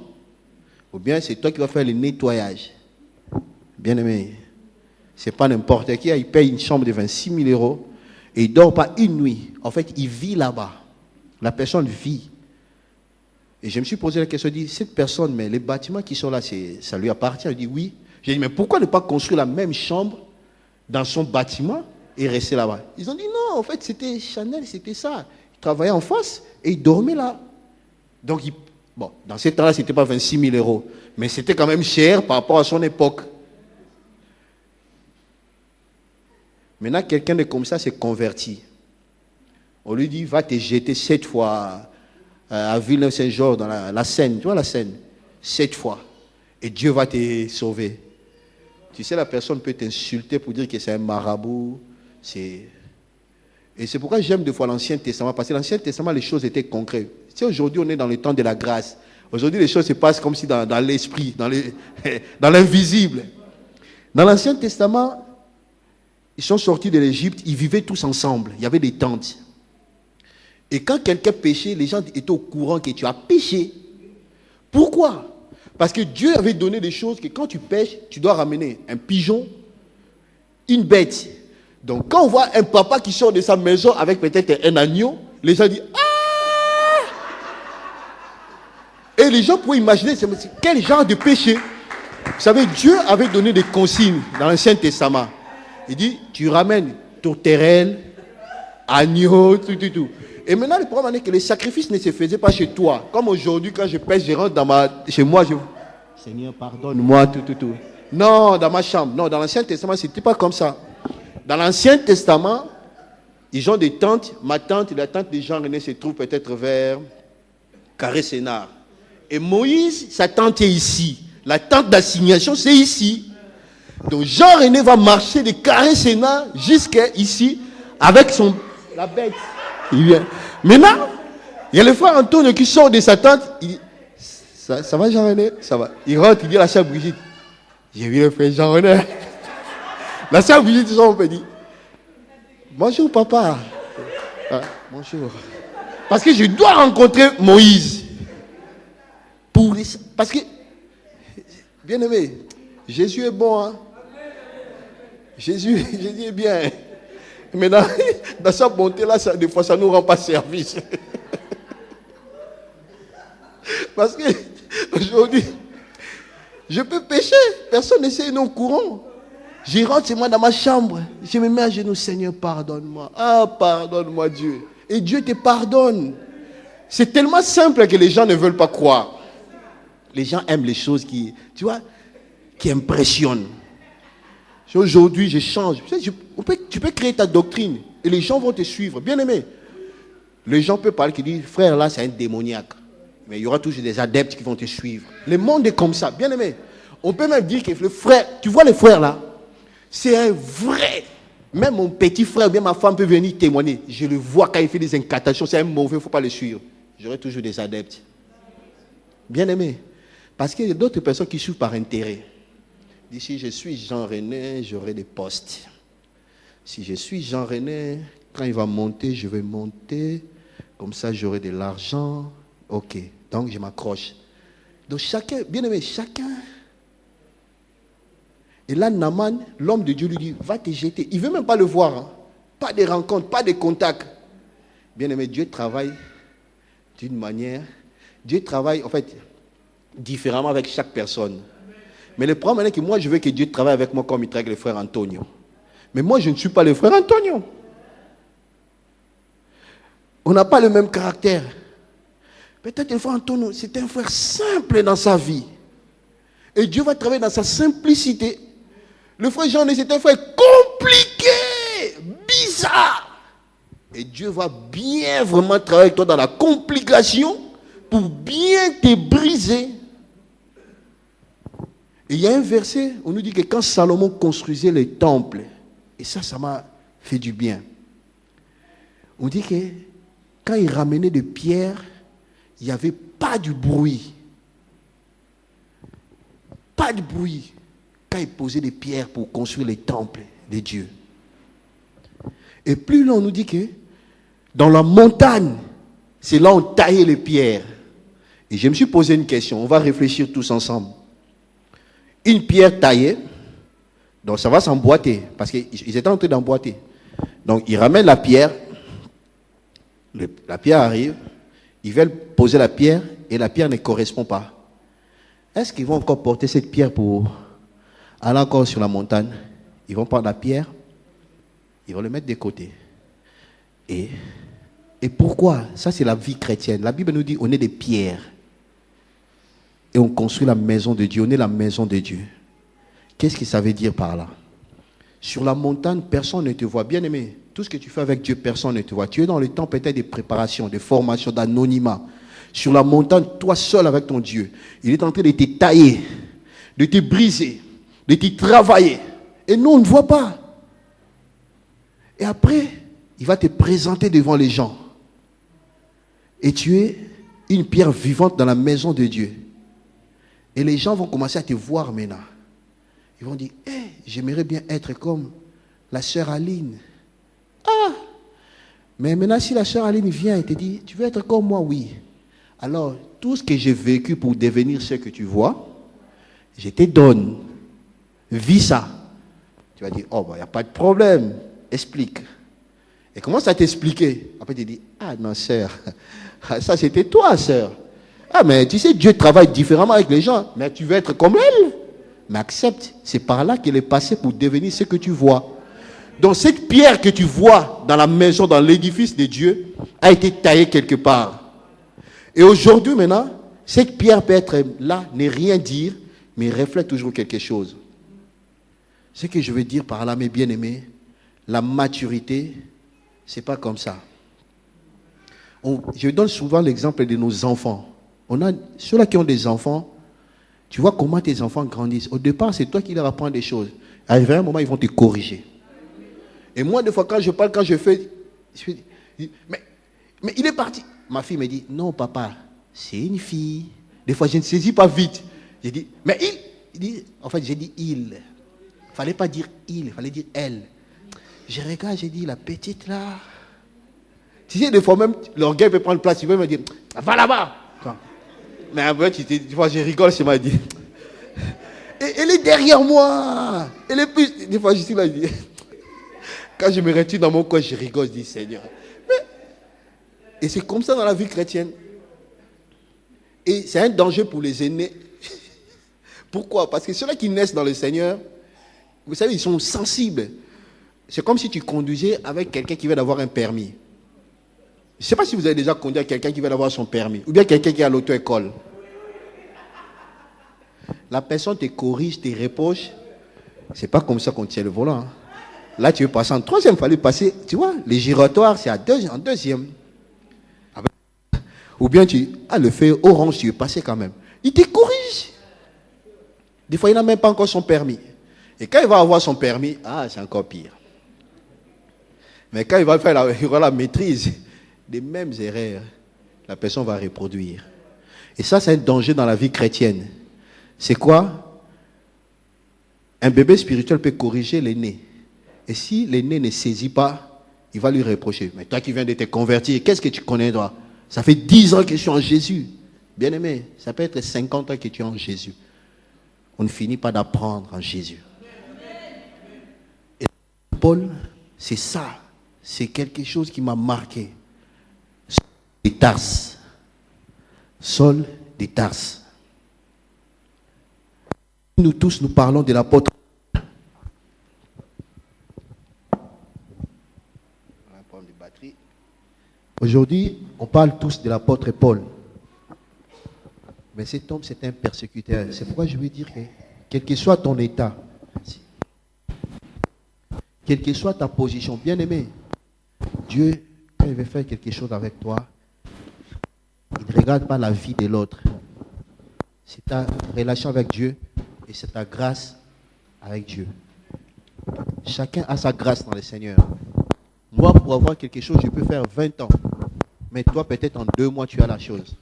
Ou bien c'est toi qui vas faire le nettoyage. Bien aimé, c'est pas n'importe qui, il paye une chambre de 26 000 euros et il ne dort pas une nuit. En fait, il vit là-bas. La personne vit. Et je me suis posé la question, je dis, cette personne, mais les bâtiments qui sont là, ça lui appartient. Il dit oui. J'ai dit, mais pourquoi ne pas construire la même chambre dans son bâtiment et rester là-bas? Ils ont dit non, en fait, c'était Chanel, c'était ça. Il travaillait en face et il dormait là. Donc, bon, dans ce temps-là, ce n'était pas 26 000 euros. Mais c'était quand même cher par rapport à son époque. Maintenant, quelqu'un de comme ça s'est converti. On lui dit, va te jeter 7 fois à Villeneuve-Saint-Georges, dans la Seine. Tu vois la Seine? 7 fois. Et Dieu va te sauver. Tu sais, la personne peut t'insulter pour dire que c'est un marabout. Et c'est pourquoi j'aime des fois l'Ancien Testament. Parce que l'Ancien Testament, les choses étaient concrètes. Tu sais, aujourd'hui, on est dans le temps de la grâce. Aujourd'hui, les choses se passent comme si dans l'esprit, dans l'invisible. Dans l'Ancien Testament, ils sont sortis de l'Égypte, ils vivaient tous ensemble. Il y avait des tentes. Et quand quelqu'un péchait, les gens étaient au courant que tu as péché. Pourquoi? Parce que Dieu avait donné des choses que quand tu pêches, tu dois ramener un pigeon, une bête. Donc quand on voit un papa qui sort de sa maison avec peut-être un agneau, les gens disent ah! Et les gens pouvaient imaginer quel genre de péché. Vous savez, Dieu avait donné des consignes dans l'Ancien Testament. Il dit, tu ramènes tourterelle, agneau, tout. Et maintenant, le problème est que les sacrifices ne se faisaient pas chez toi. Comme aujourd'hui, quand je pêche, je rentre chez moi, Seigneur, pardonne-moi, tout. Non, dans ma chambre. Non, dans l'Ancien Testament, ce n'était pas comme ça. Dans l'Ancien Testament, ils ont des tentes. Ma tante, la tente de Jean-René se trouve peut-être vers Carré-Sénard. Et Moïse, sa tente est ici. La tente d'assignation, c'est ici. Donc Jean-René va marcher de Carré-Sénat jusqu'à ici avec la bête. Il vient. Maintenant, il y a le frère Antonio qui sort de sa tente. Il dit, ça va Jean-René? Ça va. Il rentre, il dit à la sœur Brigitte, j'ai vu le frère Jean-René. La sœur Brigitte, on peut dire, bonjour papa. Ah, bonjour. Parce que je dois rencontrer Moïse. Parce que, bien aimé, Jésus est bon, hein? Jésus est bien. Mais dans sa bonté-là, des fois, ça ne nous rend pas service. Parce que aujourd'hui, je peux pécher. Personne n'essaie non courant. Je rentre chez moi dans ma chambre. Je me mets à genoux. Seigneur, pardonne-moi. Ah, pardonne-moi, Dieu. Et Dieu te pardonne. C'est tellement simple que les gens ne veulent pas croire. Les gens aiment les choses qui impressionnent. Aujourd'hui, je change. Tu peux créer ta doctrine et les gens vont te suivre. Bien aimé. Les gens peuvent parler qui disent, frère, là, c'est un démoniaque. Mais il y aura toujours des adeptes qui vont te suivre. Le monde est comme ça. Bien aimé. On peut même dire que le frère, tu vois les frères là, c'est un vrai. Même mon petit frère, bien ma femme peut venir témoigner. Je le vois quand il fait des incantations. C'est un mauvais, il ne faut pas le suivre. J'aurai toujours des adeptes. Bien aimé. Parce qu'il y a d'autres personnes qui suivent par intérêt. Si je suis Jean-René, j'aurai des postes. Si je suis Jean-René, quand il va monter, je vais monter. Comme ça, j'aurai de l'argent. Ok, donc je m'accroche. Donc chacun, bien aimé, chacun. Et là, Naaman, l'homme de Dieu lui dit, va te jeter. Il ne veut même pas le voir. Hein. Pas de rencontres, pas de contacts. Bien aimé, Dieu travaille d'une manière. Dieu travaille, en fait, différemment avec chaque personne. Mais le problème est que moi, je veux que Dieu travaille avec moi comme il travaille avec le frère Antonio. Mais moi, je ne suis pas le frère Antonio. On n'a pas le même caractère. Peut-être le frère Antonio, c'est un frère simple dans sa vie. Et Dieu va travailler dans sa simplicité. Le frère Jean, c'est un frère compliqué, bizarre. Et Dieu va bien vraiment travailler avec toi dans la complication pour bien te briser. Et il y a un verset, on nous dit que quand Salomon construisait les temples, et ça m'a fait du bien. On dit que quand il ramenait des pierres, il n'y avait pas de bruit. Pas de bruit. Quand il posait des pierres pour construire les temples de Dieu. Et plus là, on nous dit que dans la montagne, c'est là où on taillait les pierres. Et je me suis posé une question. On va réfléchir tous ensemble. Une pierre taillée, donc ça va s'emboîter, parce qu'ils étaient en train d'emboîter. Donc ils ramènent la pierre, la pierre arrive, ils veulent poser la pierre, et la pierre ne correspond pas. Est-ce qu'ils vont encore porter cette pierre pour aller encore sur la montagne? Ils vont prendre la pierre, ils vont le mettre de côté. Et pourquoi? Ça, c'est la vie chrétienne. La Bible nous dit on est des pierres. Et on construit la maison de Dieu. On est la maison de Dieu. Qu'est-ce que ça veut dire par là? Sur la montagne, personne ne te voit. Bien aimé, tout ce que tu fais avec Dieu, personne ne te voit. Tu es dans le temps peut-être de préparation, de formation, d'anonymat. Sur la montagne, toi seul avec ton Dieu, il est en train de te tailler, de te briser, de te travailler. Et nous, on ne voit pas. Et après, il va te présenter devant les gens. Et tu es une pierre vivante dans la maison de Dieu. Et les gens vont commencer à te voir maintenant. Ils vont dire, hey, j'aimerais bien être comme la sœur Aline. Ah! Mais maintenant, si la sœur Aline vient et te dit, tu veux être comme moi? Oui. Alors, tout ce que j'ai vécu pour devenir ce que tu vois, je te donne. Vis ça. Tu vas dire, oh, il n'y a pas de problème. Explique. Et commence à t'expliquer. Après, tu dis, ah non, sœur, ça c'était toi, sœur. Ah, mais tu sais, Dieu travaille différemment avec les gens. Mais tu veux être comme elle. Mais accepte. C'est par là qu'elle est passée pour devenir ce que tu vois. Donc, cette pierre que tu vois dans la maison, dans l'édifice de Dieu, a été taillée quelque part. Et aujourd'hui, maintenant, cette pierre peut être là, ne rien dire, mais reflète toujours quelque chose. Ce que je veux dire par là, mes bien-aimés, la maturité, c'est pas comme ça. Je donne souvent l'exemple de nos enfants. Ceux-là qui ont des enfants, tu vois comment tes enfants grandissent. Au départ, c'est toi qui leur apprends des choses. Arrivé à un moment, ils vont te corriger. Et moi, des fois, quand je parle, quand je fais, mais il est parti. Ma fille me dit, non, papa, c'est une fille. Des fois, je ne saisis pas vite. J'ai dit, mais il dit, en fait, j'ai dit il. Il ne fallait pas dire il, il fallait dire elle. Je regarde, j'ai dit, la petite là. Tu sais, des fois même, l'orgueil peut prendre place. Il veut me dire, va là-bas. Mais après, tu vois, je rigole, je m'a dit. Et elle est derrière moi. Elle est plus. Des fois, je suis là, je dis. Quand je me retire dans mon coin, je rigole, je dis, Seigneur. Et c'est comme ça dans la vie chrétienne. Et c'est un danger pour les aînés. Pourquoi? Parce que ceux-là qui naissent dans le Seigneur, vous savez, ils sont sensibles. C'est comme si tu conduisais avec quelqu'un qui vient d'avoir un permis. Je ne sais pas si vous avez déjà conduit avec quelqu'un qui vient d'avoir son permis, ou bien quelqu'un qui est à l'auto-école. La personne te corrige, te reproche. C'est pas comme ça qu'on tient le volant. Hein. Là, tu veux passer en troisième, il fallait passer, tu vois, les giratoires, c'est en deuxième. Ou bien le feu orange, tu veux passer quand même. Il te corrige. Des fois, il n'a même pas encore son permis. Et quand il va avoir son permis, c'est encore pire. Mais quand il va faire il aura la maîtrise, des mêmes erreurs, la personne va reproduire. Et ça, c'est un danger dans la vie chrétienne. C'est quoi? Un bébé spirituel peut corriger l'aîné. Et si l'aîné ne saisit pas, il va lui reprocher. Mais toi qui viens de te convertir, qu'est-ce que tu connais, toi? Ça fait 10 ans que je suis en Jésus. Bien aimé, ça peut être 50 ans que tu es en Jésus. On ne finit pas d'apprendre en Jésus. Et Paul, c'est ça. C'est quelque chose qui m'a marqué. Des Tarses. Saul des Tarses. Nous tous, nous parlons de l'apôtre. Aujourd'hui, on parle tous de l'apôtre Paul. Mais cet homme, c'est un persécuteur. C'est pourquoi je veux dire que, quel que soit ton état, quelle que soit ta position, bien aimé, Dieu, quand il veut faire quelque chose avec toi, il ne regarde pas la vie de l'autre. C'est ta relation avec Dieu et c'est ta grâce avec Dieu. Chacun a sa grâce dans le Seigneur. Moi, pour avoir quelque chose, je peux faire 20 ans. Mais toi, peut-être en 2 mois, tu as la chose.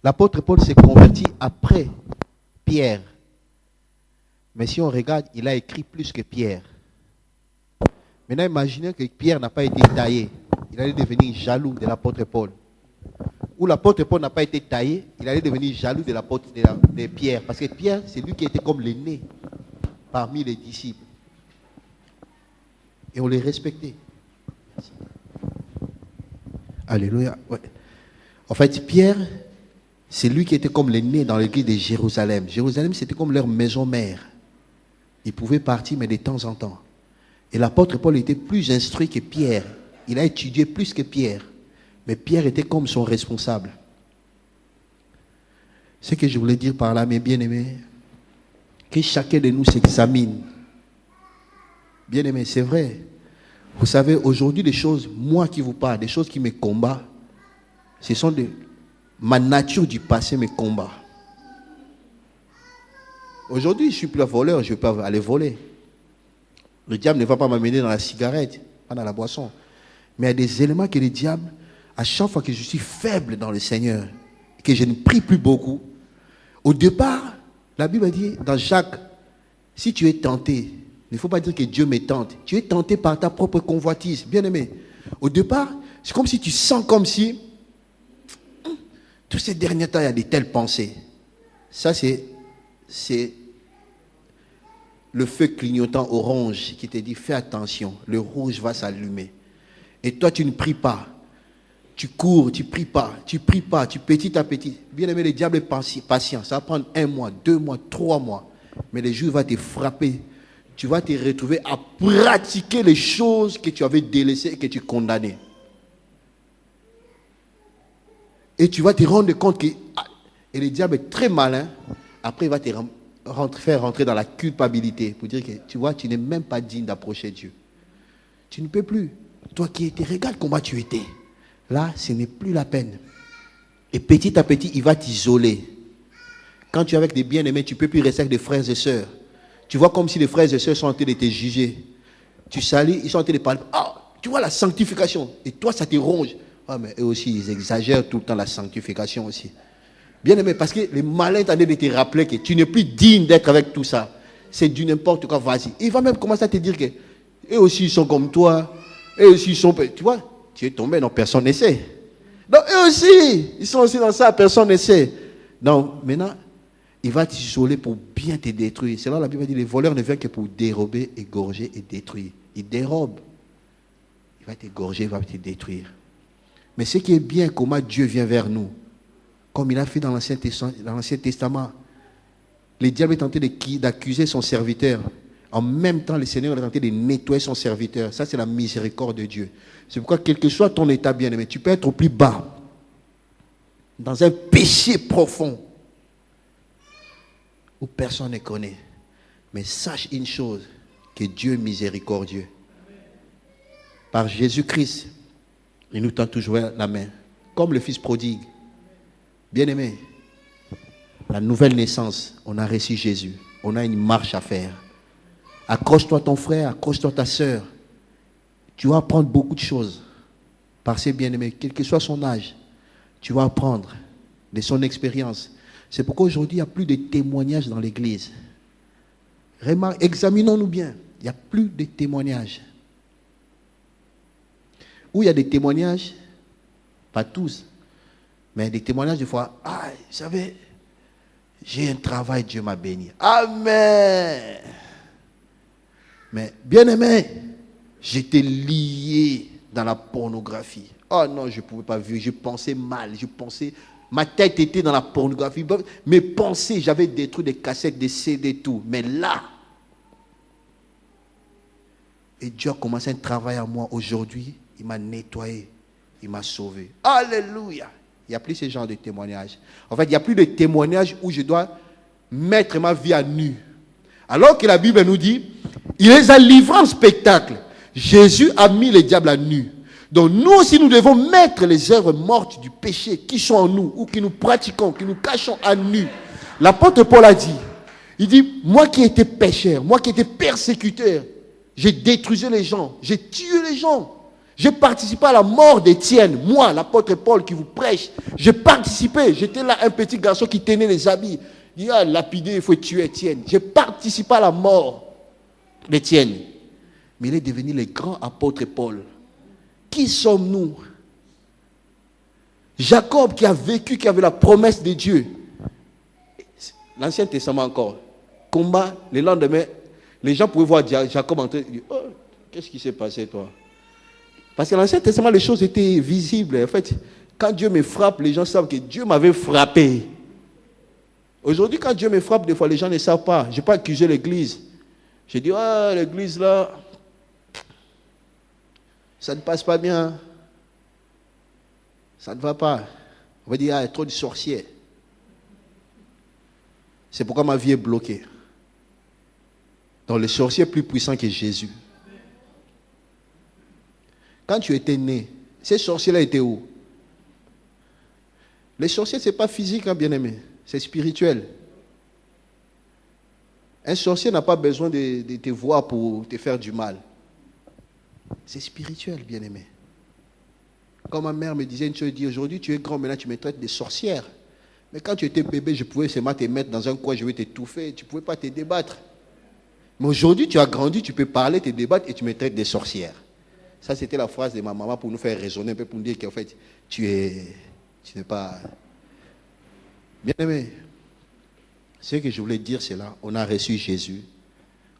L'apôtre Paul s'est converti après Pierre. Mais si on regarde, il a écrit plus que Pierre. Maintenant, imaginez que Pierre n'a pas été taillé. Il allait devenir jaloux de l'apôtre Paul. Ou l'apôtre Paul n'a pas été taillé, il allait devenir jaloux de l'apôtre de Pierre. Parce que Pierre, c'est lui qui était comme l'aîné parmi les disciples. Et on les respectait. Merci. Alléluia. Ouais. En fait, Pierre, c'est lui qui était comme l'aîné dans l'église de Jérusalem. Jérusalem, c'était comme leur maison mère. Il pouvait partir, mais de temps en temps. Et l'apôtre Paul était plus instruit que Pierre. Il a étudié plus que Pierre. Mais Pierre était comme son responsable. Ce que je voulais dire par là, mes bien-aimés, que chacun de nous s'examine. Bien-aimés, c'est vrai. Vous savez, aujourd'hui, des choses, moi qui vous parle, des choses qui me combattent, ce sont ma nature du passé me combat. Aujourd'hui, je ne suis plus un voleur, je ne vais pas aller voler. Le diable ne va pas m'amener dans la cigarette, pas dans la boisson. Mais il y a des éléments que le diable, à chaque fois que je suis faible dans le Seigneur, que je ne prie plus beaucoup, au départ, la Bible dit dans Jacques, si tu es tenté, il ne faut pas dire que Dieu me tente. Tu es tenté par ta propre convoitise. Bien aimé. Au départ, c'est comme si tu sens comme si, tous ces derniers temps, il y a de telles pensées. Ça, c'est le feu clignotant orange qui te dit, fais attention, le rouge va s'allumer. Et toi, tu ne pries pas. Tu cours, tu ne pries pas, tu petit à petit. Bien aimé, le diable est patient. Ça va prendre 1 mois, 2 mois, 3 mois. Mais le jour va te frapper. Tu vas te retrouver à pratiquer les choses que tu avais délaissées et que tu condamnais. Et tu vas te rendre compte que... Et le diable est très malin. Après, il va te faire rentrer dans la culpabilité. Pour dire que, tu vois, tu n'es même pas digne d'approcher Dieu. Tu ne peux plus. Toi qui étais, regarde comment tu étais. Là, ce n'est plus la peine. Et petit à petit, il va t'isoler. Quand tu es avec des bien-aimés, tu ne peux plus rester avec des frères et sœurs. Tu vois comme si les frères et sœurs sont en train de te juger. Tu salis, ils sont en train de parler. Ah, tu vois la sanctification. Et toi, ça te ronge. Ah, mais eux aussi, ils exagèrent tout le temps la sanctification aussi. Bien aimé, parce que les malins t'ont de te rappeler que tu n'es plus digne d'être avec tout ça. C'est du n'importe quoi, vas-y. Il va même commencer à te dire que eux aussi, ils sont comme toi. Eux aussi, ils sont... Tu vois, tu es tombé, non, personne n'essaie. Donc, eux aussi, ils sont aussi dans ça, personne n'essaie. Donc, maintenant... il va t'isoler pour bien te détruire. C'est là la Bible dit, les voleurs ne viennent que pour dérober, égorger et détruire. Il dérobe. Il va t'égorger, il va te détruire. Mais ce qui est bien, comment Dieu vient vers nous, comme il a fait dans l'Ancien Testament, le diable est tenté d'accuser son serviteur. En même temps, le Seigneur est tenté de nettoyer son serviteur. Ça, c'est la miséricorde de Dieu. C'est pourquoi, quel que soit ton état bien-aimé, tu peux être au plus bas, dans un péché profond, où personne ne connaît. Mais sache une chose, que Dieu est miséricordieux. Par Jésus-Christ, il nous tend toujours la main. Comme le fils prodigue. Bien-aimé, la nouvelle naissance, on a reçu Jésus. On a une marche à faire. Accroche-toi ton frère, accroche-toi ta soeur. Tu vas apprendre beaucoup de choses. Par ces bien-aimés, quel que soit son âge, tu vas apprendre de son expérience. C'est pourquoi aujourd'hui, il n'y a plus de témoignages dans l'église. Examinons-nous bien. Il n'y a plus de témoignages. Où il y a des témoignages, pas tous, mais des témoignages des fois, ah, vous savez, j'ai un travail, Dieu m'a béni. Amen. Mais bien aimé, j'étais lié dans la pornographie. Oh non, je ne pouvais pas vivre, je pensais mal, ma tête était dans la pornographie. Mes pensées, j'avais détruit des cassettes, des CD, tout. Mais là, et Dieu a commencé un travail à moi aujourd'hui. Il m'a nettoyé. Il m'a sauvé. Alléluia. Il n'y a plus ce genre de témoignages. En fait, il n'y a plus de témoignages où je dois mettre ma vie à nu. Alors que la Bible nous dit, il les a livrés en spectacle. Jésus a mis le diable à nu. Donc nous aussi, nous devons mettre les œuvres mortes du péché qui sont en nous, ou qui nous pratiquons, qui nous cachons à nu. L'apôtre Paul a dit, il dit, moi qui étais pécheur, moi qui étais persécuteur, j'ai détruit les gens, j'ai tué les gens. J'ai participé à la mort d'Étienne. Moi, l'apôtre Paul qui vous prêche, j'ai participé. J'étais là un petit garçon qui tenait les habits. Il dit, ah, lapidé, il faut tuer Étienne. J'ai participé à la mort d'Étienne. Mais il est devenu le grand apôtre Paul. Qui sommes-nous? Jacob qui a vécu, qui avait la promesse de Dieu. L'Ancien Testament encore. Combat, le lendemain, les gens pouvaient voir Jacob entrer. Oh, qu'est-ce qui s'est passé, toi? Parce que dans l'Ancien Testament, les choses étaient visibles. En fait, quand Dieu me frappe, les gens savent que Dieu m'avait frappé. Aujourd'hui, quand Dieu me frappe, des fois, les gens ne savent pas. Je n'ai pas accusé l'église. J'ai dit, ah, l'église là, ça ne passe pas bien. Ça ne va pas. On va dire, ah, il y a trop de sorciers. C'est pourquoi ma vie est bloquée. Donc, le sorcier est plus puissant que Jésus. Quand tu étais né, ces sorciers-là étaient où? Les sorciers, ce n'est pas physique, hein, bien-aimé. C'est spirituel. Un sorcier n'a pas besoin de te voir pour te faire du mal. C'est spirituel, bien-aimé. Quand ma mère me disait une chose, elle dit, aujourd'hui tu es grand, maintenant tu me traites de sorcière. Mais quand tu étais bébé, je pouvais seulement te mettre dans un coin, je vais t'étouffer, tu ne pouvais pas te débattre. Mais aujourd'hui, tu as grandi, tu peux parler, te débattre et tu me traites de sorcière. Ça, c'était la phrase de ma maman pour nous faire raisonner un peu, pour nous dire qu'en fait, tu n'es pas... Bien-aimé, ce que je voulais dire, c'est là, on a reçu Jésus,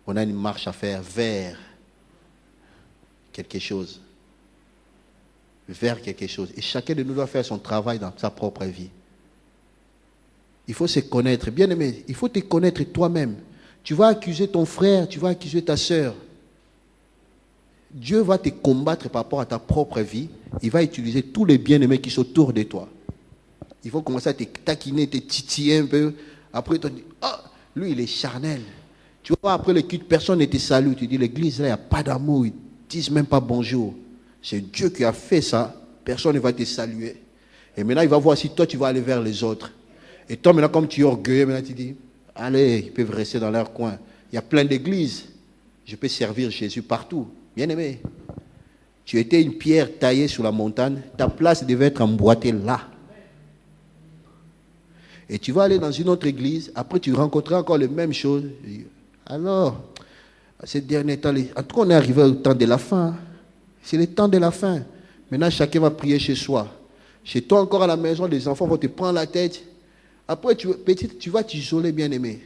on a une marche à faire vers quelque chose. Vers quelque chose. Et chacun de nous doit faire son travail dans sa propre vie. Il faut se connaître. Bien-aimé, il faut te connaître toi-même. Tu vas accuser ton frère, tu vas accuser ta sœur. Dieu va te combattre par rapport à ta propre vie. Il va utiliser tous les bien-aimés qui sont autour de toi. Il faut commencer à te taquiner, te titiller un peu. Après, tu te dis, ah, lui, il est charnel. Tu vois, après le culte, personne ne te salue. Tu dis, l'église, là, il n'y a pas d'amour. Ils ne disent même pas bonjour. C'est Dieu qui a fait ça. Personne ne va te saluer. Et maintenant, il va voir si toi, tu vas aller vers les autres. Et toi, maintenant, comme tu es orgueilleux, maintenant, tu dis, allez, ils peuvent rester dans leur coin. Il y a plein d'églises. Je peux servir Jésus partout. Bien-aimé, tu étais une pierre taillée sur la montagne. Ta place devait être emboîtée là. Et tu vas aller dans une autre église. Après, tu rencontreras encore les mêmes choses. Alors, ces derniers temps, en tout cas, on est arrivé au temps de la fin. C'est le temps de la fin. Maintenant, chacun va prier chez soi. Chez toi, encore à la maison, les enfants vont te prendre la tête. Après, tu vas t'isoler, bien-aimé.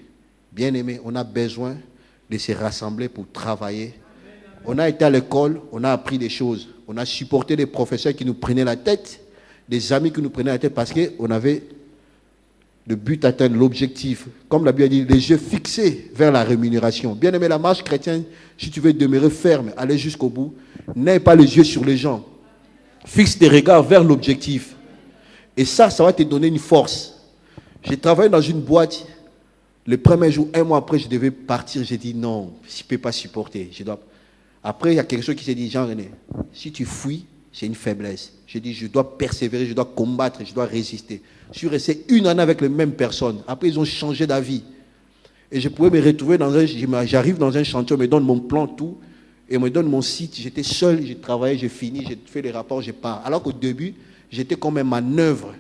Bien-aimé, on a besoin de se rassembler pour travailler. On a été à l'école, on a appris des choses. On a supporté des professeurs qui nous prenaient la tête, des amis qui nous prenaient la tête parce qu'on avait le but d'atteindre l'objectif. Comme la Bible dit, les yeux fixés vers la rémunération. Bien-aimé, la marche chrétienne, si tu veux demeurer ferme, aller jusqu'au bout, n'aie pas les yeux sur les gens. Fixe tes regards vers l'objectif. Et ça va te donner une force. J'ai travaillé dans une boîte. Le premier jour, un mois après, je devais partir. J'ai dit non, je ne peux pas supporter. Après, il y a quelque chose qui s'est dit, Jean-René, si tu fuis, c'est une faiblesse. J'ai dit, je dois persévérer, je dois combattre, je dois résister. Je suis resté une année avec les mêmes personnes. Après, ils ont changé d'avis. Et je pouvais me retrouver j'arrive dans un chantier, on me donne mon plan, tout, et on me donne mon site. J'étais seul, j'ai travaillé, j'ai fini, j'ai fait les rapports, je pars. Alors qu'au début, j'étais comme un manœuvre.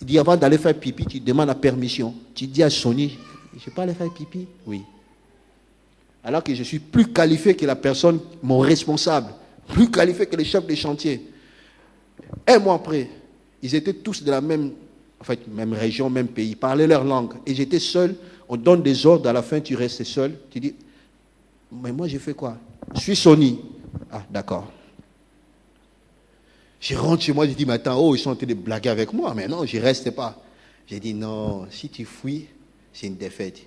Il dit, avant d'aller faire pipi, tu demandes la permission. Tu dis à Sony, je peux aller faire pipi? Oui. Alors que je suis plus qualifié que la personne, mon responsable, plus qualifié que les chefs de chantier. Un mois après, ils étaient tous de la même région, même pays, ils parlaient leur langue. Et j'étais seul, on donne des ordres, à la fin tu restes seul. Tu dis, mais moi j'ai fait quoi? Je suis Sony. Ah, d'accord. Je rentre chez moi, je dis, mais attends, ils sont en train de blaguer avec moi. Mais non, je ne reste pas. J'ai dit, non, si tu fuis, c'est une défaite.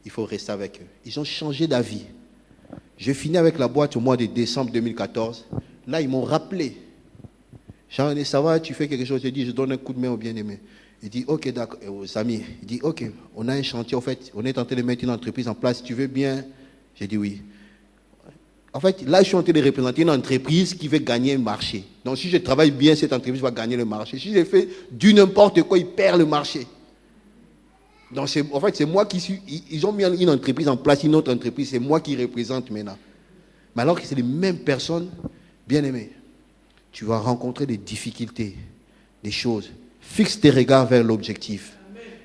Il faut rester avec eux. Ils ont changé d'avis. Je finis avec la boîte au mois de décembre 2014. Là, ils m'ont rappelé. Jean-René, ça va, tu fais quelque chose? J'ai dit, je donne un coup de main au bien-aimé. Il dit, ok, d'accord, aux amis. Il dit, ok, on a un chantier, en fait, on est en train de mettre une entreprise en place. Tu veux bien? J'ai dit oui. En fait, là, je suis en train de représenter une entreprise qui veut gagner un marché. Donc, si je travaille bien, cette entreprise va gagner le marché. Si je fais du n'importe quoi, il perd le marché. Donc, en fait, c'est moi qui suis... Ils ont mis une entreprise en place, une autre entreprise. C'est moi qui représente maintenant. Mais alors que c'est les mêmes personnes, bien aimées, tu vas rencontrer des difficultés, des choses. Fixe tes regards vers l'objectif.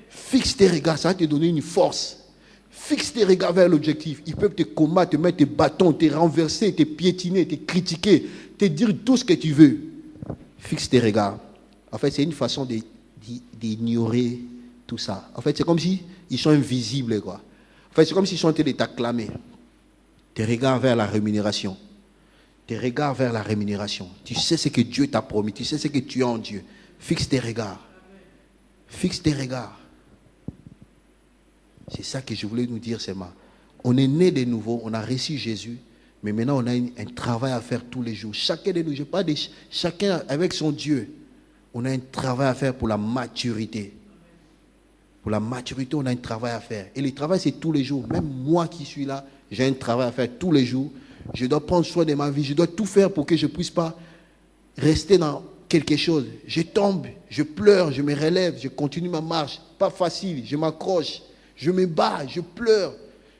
Fixe tes regards, ça va te donner une force. Fixe tes regards vers l'objectif. Ils peuvent te combattre, te mettre tes bâtons, te renverser, te piétiner, te critiquer, te dire tout ce que tu veux. Fixe tes regards. En fait, c'est une façon d'ignorer tout ça. En fait, c'est comme si ils sont invisibles, quoi. En fait, c'est comme s'ils sont en train de t'acclamer. Tes regards vers la rémunération. Tes regards vers la rémunération. Tu sais ce que Dieu t'a promis. Tu sais ce que tu as en Dieu. Fixe tes regards. Fixe tes regards. C'est ça que je voulais nous dire, Sema. On est né de nouveau, on a reçu Jésus, mais maintenant on a un travail à faire tous les jours. Chacun de nous, je parle de chacun avec son Dieu. On a un travail à faire pour la maturité. Pour la maturité, on a un travail à faire. Et le travail, c'est tous les jours. Même moi qui suis là, j'ai un travail à faire tous les jours. Je dois prendre soin de ma vie. Je dois tout faire pour que je ne puisse pas rester dans quelque chose. Je tombe, je pleure, je me relève, je continue ma marche. Pas facile, je m'accroche. Je me bats, je pleure.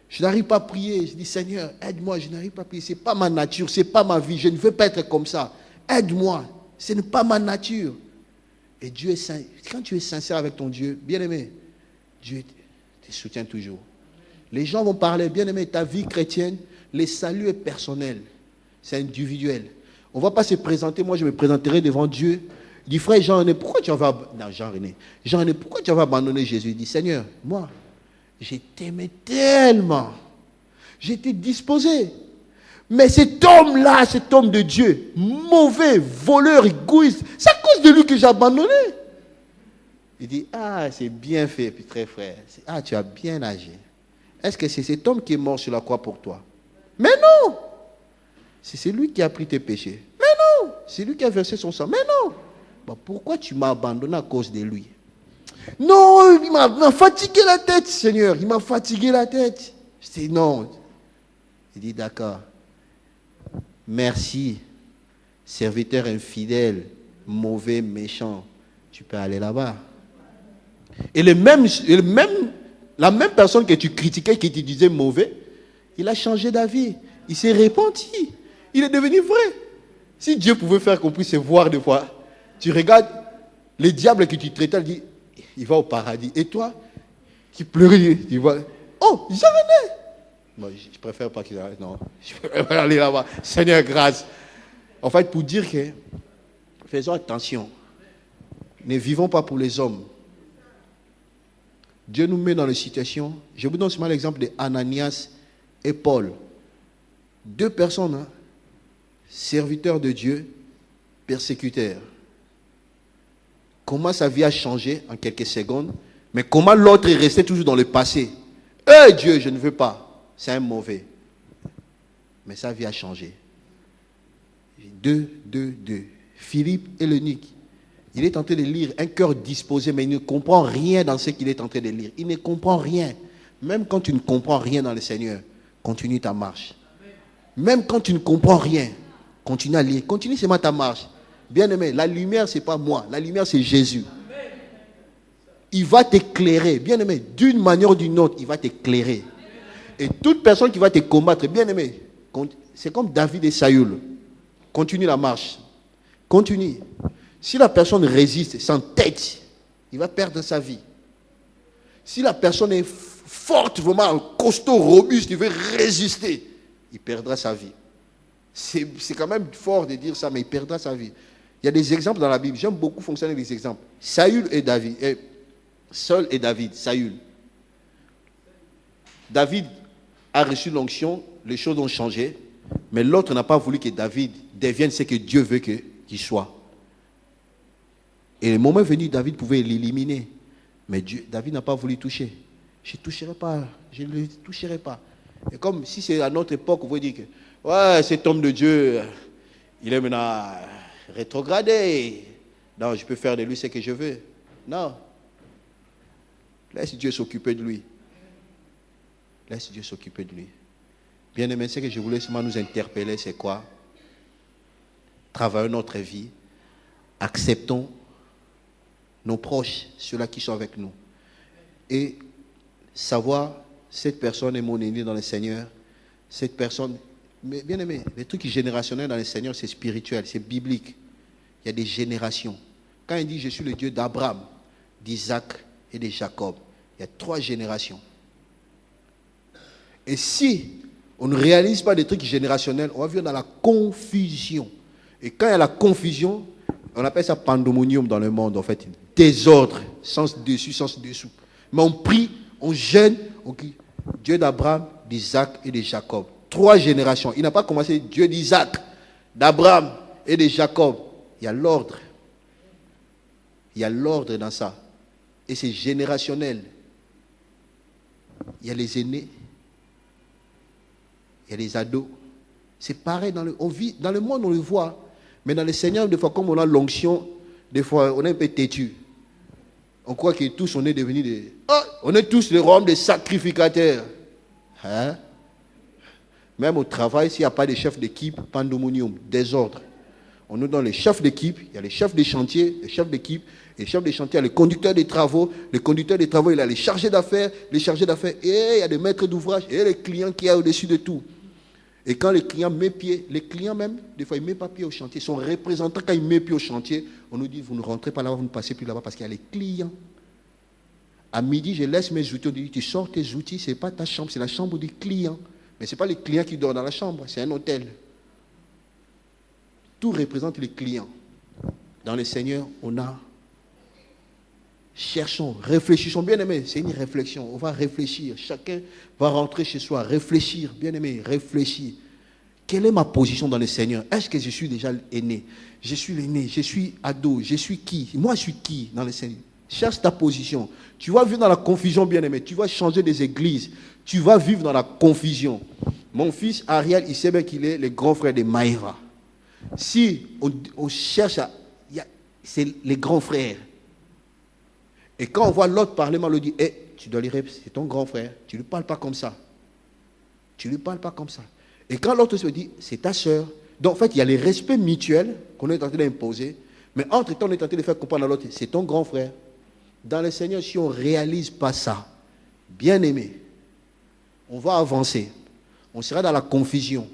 Je n'arrive pas à prier. Je dis, Seigneur, aide-moi, je n'arrive pas à prier. Ce n'est pas ma nature, ce n'est pas ma vie. Je ne veux pas être comme ça. Aide-moi. Ce n'est pas ma nature. Et Dieu est sincère. Quand tu es sincère avec ton Dieu, bien-aimé, Dieu te soutient toujours. Les gens vont parler, bien-aimé, ta vie chrétienne, le salut est personnel. C'est individuel. On ne va pas se présenter. Moi, je me présenterai devant Dieu. Il dit, frère Jean-René, pourquoi tu avais... Non, Jean-René. Jean-René, pourquoi tu avais abandonné Jésus? Il dit, Seigneur, moi, je t'aimais tellement. J'étais disposé. Mais cet homme-là, cet homme de Dieu, mauvais, voleur, égoïste, c'est à cause de lui que j'ai abandonné. Il dit, ah, c'est bien fait, puis très frère. Ah, tu as bien agi. Est-ce que c'est cet homme qui est mort sur la croix pour toi? Mais non. C'est lui qui a pris tes péchés. Mais non. C'est lui qui a versé son sang. Mais non. Bah, pourquoi tu m'as abandonné à cause de lui? Non, il m'a fatigué la tête, Seigneur. Il m'a fatigué la tête. Je dis non. Il dit d'accord. Merci, serviteur infidèle, mauvais, méchant. Tu peux aller là-bas. Et la même personne que tu critiquais, qui te disait mauvais, il a changé d'avis. Il s'est repenti. Il est devenu vrai. Si Dieu pouvait faire qu'on puisse se voir des fois, tu regardes les diables que tu traitais, il dit, il va au paradis. Et toi, qui pleurais, tu vois, oh, Jean-René. Moi, je préfère pas qu'il arrête, non. Je préfère aller là-bas. Seigneur, grâce. En fait, pour dire que, faisons attention. Ne vivons pas pour les hommes. Dieu nous met dans les situations. Je vous donne seulement l'exemple de Ananias et Paul. Deux personnes, hein, serviteurs de Dieu, persécuteurs. Comment sa vie a changé en quelques secondes, mais comment l'autre est resté toujours dans le passé. Dieu, je ne veux pas. C'est un mauvais. Mais sa vie a changé. Deux. Philippe et l'eunuque. Il est en train de lire, un cœur disposé, mais il ne comprend rien dans ce qu'il est en train de lire. Il ne comprend rien. Même quand tu ne comprends rien dans le Seigneur, continue ta marche. Même quand tu ne comprends rien, continue à lire. Continue seulement ta marche. Bien-aimé, la lumière, ce n'est pas moi. La lumière, c'est Jésus. Il va t'éclairer. Bien-aimé, d'une manière ou d'une autre, il va t'éclairer. Et toute personne qui va te combattre, bien-aimé, c'est comme David et Saül. Continue la marche. Continue. Si la personne résiste, s'entête, il va perdre sa vie. Si la personne est forte, vraiment costaud, robuste, il veut résister, il perdra sa vie. C'est quand même fort de dire ça, mais il perdra sa vie. Il y a des exemples dans la Bible. J'aime beaucoup fonctionner avec des exemples. Saül et David. Saül et David. Saül. David a reçu l'onction, les choses ont changé, mais l'autre n'a pas voulu que David devienne ce que Dieu veut qu'il soit. Et le moment venu, David pouvait l'éliminer. Mais David n'a pas voulu toucher. Je ne toucherai pas. Je ne le toucherai pas. Et comme si c'est à notre époque, vous pouvez dire que ouais, cet homme de Dieu, il est maintenant rétrogradé. Non, je peux faire de lui ce que je veux. Non. Laisse Dieu s'occuper de lui. Laisse Dieu s'occuper de lui. Bien aimé, ce que je voulais seulement nous interpeller, c'est quoi? Travaillons notre vie. Acceptons nos proches, ceux-là qui sont avec nous. Et savoir, cette personne est mon aîné dans le Seigneur. Cette personne, mais bien aimé, les trucs générationnels dans le Seigneur, c'est spirituel, c'est biblique. Il y a des générations. Quand il dit, je suis le Dieu d'Abraham, d'Isaac et de Jacob, il y a 3 générations. Et si on ne réalise pas des trucs générationnels, on va vivre dans la confusion. Et quand il y a la confusion, on appelle ça pandemonium dans le monde, en fait. Désordre, sens dessus, sens dessous. Mais on prie, on jeûne, on crie. Dieu d'Abraham, d'Isaac et de Jacob. 3 générations. Il n'a pas commencé Dieu d'Isaac, d'Abraham et de Jacob. Il y a l'ordre. Il y a l'ordre dans ça. Et c'est générationnel. Il y a les aînés. Il y a les ados. C'est pareil. On vit, dans le monde, on le voit. Mais dans le Seigneur, des fois, comme on a l'onction, des fois, on est un peu têtu. On croit que tous, on est devenus des... Oh, on est tous les royaumes des sacrificateurs. Hein? Même au travail, s'il n'y a pas de chef d'équipe, pandemonium, désordre. On nous donne les chefs d'équipe, il y a les chefs des chantiers, les chefs d'équipe, et les chefs des chantiers, il y a les conducteurs des travaux. Les conducteurs des travaux, il y a les chargés d'affaires, et il y a des maîtres d'ouvrage, et les clients qui sont au-dessus de tout. Et quand les clients mettent pied, les clients même, des fois, ils ne mettent pas pied au chantier. Son représentant, quand il met pied au chantier, on nous dit, vous ne rentrez pas là-bas, vous ne passez plus là-bas, parce qu'il y a les clients. À midi, je laisse mes outils, on dit, tu sors tes outils, ce n'est pas ta chambre, c'est la chambre des clients. Mais ce n'est pas les clients qui dorment dans la chambre, c'est un hôtel. Tout représente les clients. Dans le Seigneur, on a... Cherchons, réfléchissons, bien-aimés, c'est une réflexion. On va réfléchir, chacun va rentrer chez soi, réfléchir, bien-aimé, réfléchir. Quelle est ma position dans le Seigneur? Est-ce que je suis déjà aîné? Je suis l'aîné, je suis ado, je suis qui? Moi, je suis qui dans le Seigneur? Cherche ta position. Tu vas vivre dans la confusion, bien-aimé. Tu vas changer des églises. Tu vas vivre dans la confusion. Mon fils Ariel, il sait bien qu'il est le grand frère de Maïva. Si on cherche à... C'est les grands frères. Et quand on voit l'autre parler, on lui dit, tu dois lui répondre, c'est ton grand frère. Tu ne lui parles pas comme ça. Tu ne lui parles pas comme ça. Et quand l'autre se dit, c'est ta soeur. Donc en fait, il y a les respects mutuels qu'on est en train d'imposer. Mais entre-temps, on est en train de faire comprendre à l'autre, c'est ton grand frère. Dans le Seigneur, si on ne réalise pas ça, bien aimé, on va avancer. On sera dans la confusion.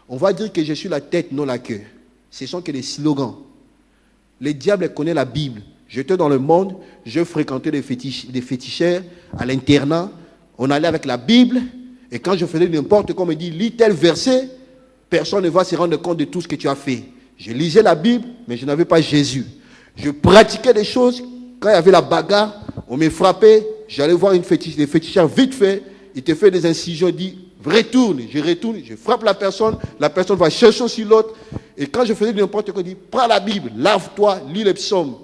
On va dire que je suis la tête, non la queue. Ce sont que des slogans. Le diable connaît la Bible. J'étais dans le monde, je fréquentais des féticheurs à l'internat. On allait avec la Bible. Et quand je faisais n'importe quoi, on me dit, lis tel verset, personne ne va se rendre compte de tout ce que tu as fait. Je lisais la Bible, mais je n'avais pas Jésus. Je pratiquais des choses. Quand il y avait la bagarre, on me frappait. J'allais voir des féticheurs vite fait. Il te fait des incisions, il dit, retourne, je frappe la personne va chercher sur l'autre. Et quand je faisais n'importe quoi, il dit, prends la Bible, lave-toi, lis les psaumes.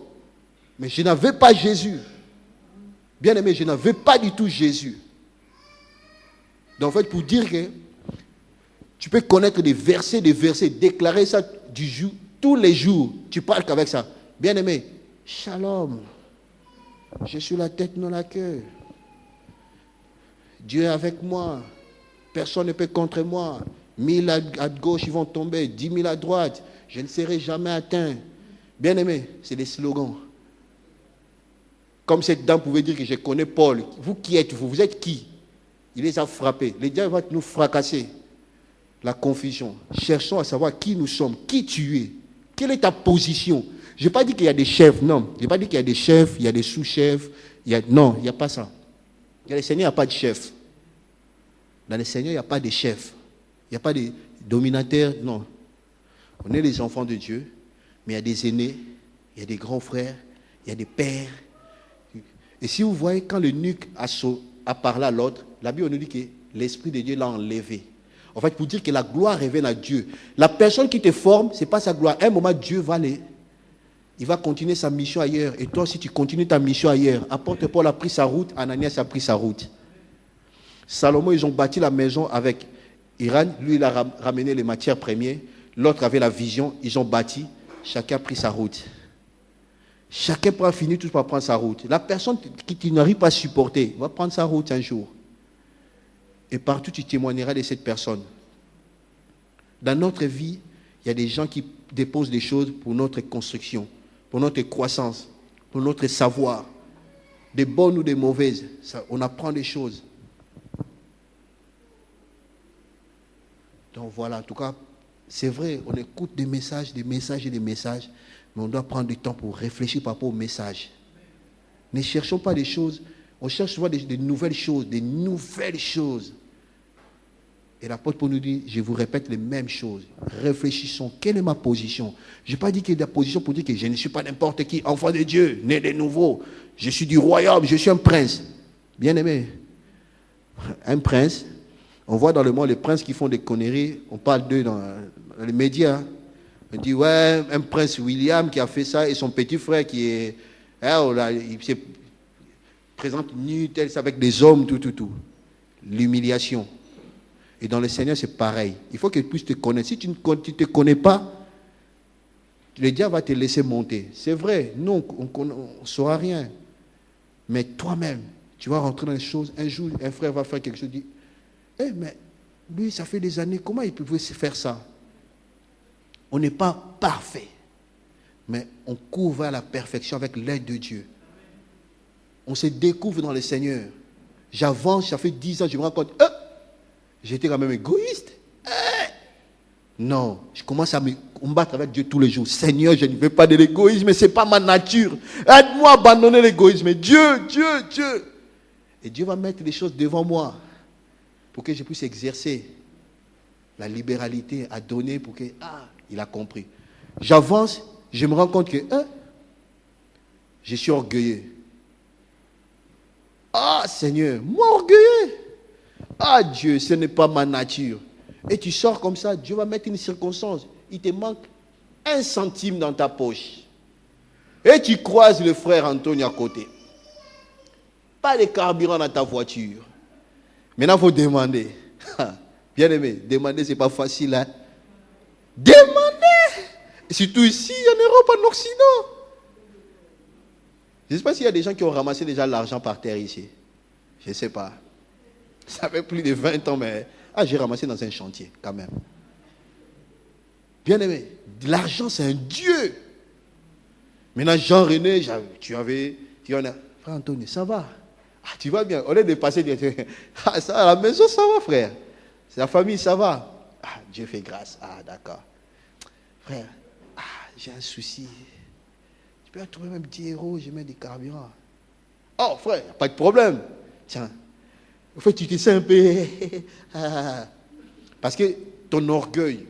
Mais je n'avais pas Jésus. Bien aimé, je n'avais pas du tout Jésus. Donc en fait, pour dire que tu peux connaître des versets, déclarer ça du jour, tous les jours, tu parles qu'avec ça. Bien aimé, shalom. Je suis la tête, non la queue. Dieu est avec moi. Personne ne peut contre moi. 1000 à gauche, ils vont tomber. 10 000 à droite. Je ne serai jamais atteint. Bien aimé, c'est des slogans. Comme cette dame pouvait dire que je connais Paul. Vous qui êtes-vous? Vous êtes qui? Il les a frappés. Les diables vont nous fracasser. La confusion. Cherchons à savoir qui nous sommes, qui tu es. Quelle est ta position? Je n'ai pas dit qu'il y a des chefs, non. Je n'ai pas dit qu'il y a des chefs, il y a des sous-chefs. Non, il n'y a pas ça. Dans le Seigneur, il n'y a pas de chef. Dans le Seigneur, il n'y a pas de chef. Il n'y a pas de dominateur, non. On est les enfants de Dieu, mais il y a des aînés, il y a des grands frères, il y a des pères. Et si vous voyez, quand l'eunuque a parlé à l'autre, la Bible nous dit que l'Esprit de Dieu l'a enlevé. En fait, pour dire que la gloire revienne à Dieu. La personne qui te forme, ce n'est pas sa gloire. À un moment, Dieu il va continuer sa mission ailleurs. Et toi, si tu continues ta mission ailleurs, apôtre Paul a pris sa route, Ananias a pris sa route. Salomon, ils ont bâti la maison avec Iran. Lui, il a ramené les matières premières. L'autre avait la vision. Ils ont bâti. Chacun a pris sa route. Chacun pourra finir tous par prendre sa route. La personne qui tu n'arrives pas à supporter va prendre sa route un jour. Et partout, tu témoigneras de cette personne. Dans notre vie, il y a des gens qui déposent des choses pour notre construction, pour notre croissance, pour notre savoir. Des bonnes ou des mauvaises. On apprend des choses. Donc voilà, en tout cas, c'est vrai, on écoute des messages, mais on doit prendre du temps pour réfléchir par rapport aux messages. Ne cherchons pas des choses, on cherche souvent des nouvelles choses, Et l'apôtre Paul nous dit, je vous répète les mêmes choses. Réfléchissons, quelle est ma position? Je n'ai pas dit qu'il y a la position pour dire que je ne suis pas n'importe qui, enfant de Dieu, né de nouveau. Je suis du royaume, je suis un prince. Bien aimé, un prince, on voit dans le monde les princes qui font des conneries, on parle d'eux dans les médias. On dit, ouais, un prince William qui a fait ça et son petit frère qui est... il se présente nu, tel, avec des hommes, tout. L'humiliation. Et dans le Seigneur, c'est pareil. Il faut qu'il puisse te connaître. Si tu ne te connais pas, le diable va te laisser monter. C'est vrai, nous, on ne saura rien. Mais toi-même, tu vas rentrer dans les choses. Un jour, un frère va faire quelque chose, dit, mais lui, ça fait des années, comment il pouvait faire ça? On n'est pas parfait, mais on court vers la perfection avec l'aide de Dieu. On se découvre dans le Seigneur. J'avance, ça fait 10 ans, je me rends compte, j'étais quand même égoïste. Non, je commence à me combattre avec Dieu tous les jours. Seigneur, je ne veux pas de l'égoïsme, ce n'est pas ma nature. Aide-moi à abandonner l'égoïsme. Dieu. Et Dieu va mettre les choses devant moi pour que je puisse exercer la libéralité à donner pour que, il a compris. J'avance, je me rends compte que, je suis orgueilleux. Seigneur, moi orgueilleux. Dieu, ce n'est pas ma nature. Et tu sors comme ça, Dieu va mettre une circonstance. Il te manque 1 centime dans ta poche. Et tu croises le frère Antonio à côté. Pas de carburant dans ta voiture. Maintenant, il faut demander. Bien aimé, demander, ce n'est pas facile. Hein? Demander! Surtout ici, en Europe, en Occident. Je ne sais pas s'il y a des gens qui ont ramassé déjà l'argent par terre ici. Je ne sais pas. Ça fait plus de 20 ans, mais... j'ai ramassé dans un chantier, quand même. Bien aimé, l'argent, c'est un Dieu. Maintenant, Jean-René, tu en as... Frère Anthony, ça va? Tu vas bien? Au lieu de passer, ça, à la maison, ça va, frère. C'est la famille, ça va? Dieu fait grâce. D'accord. Frère, j'ai un souci. Tu peux trouver même 10 euros, je mets des carburants. Oh, frère, pas de problème. Tiens. En fait, tu te sens un peu... Parce que ton orgueil.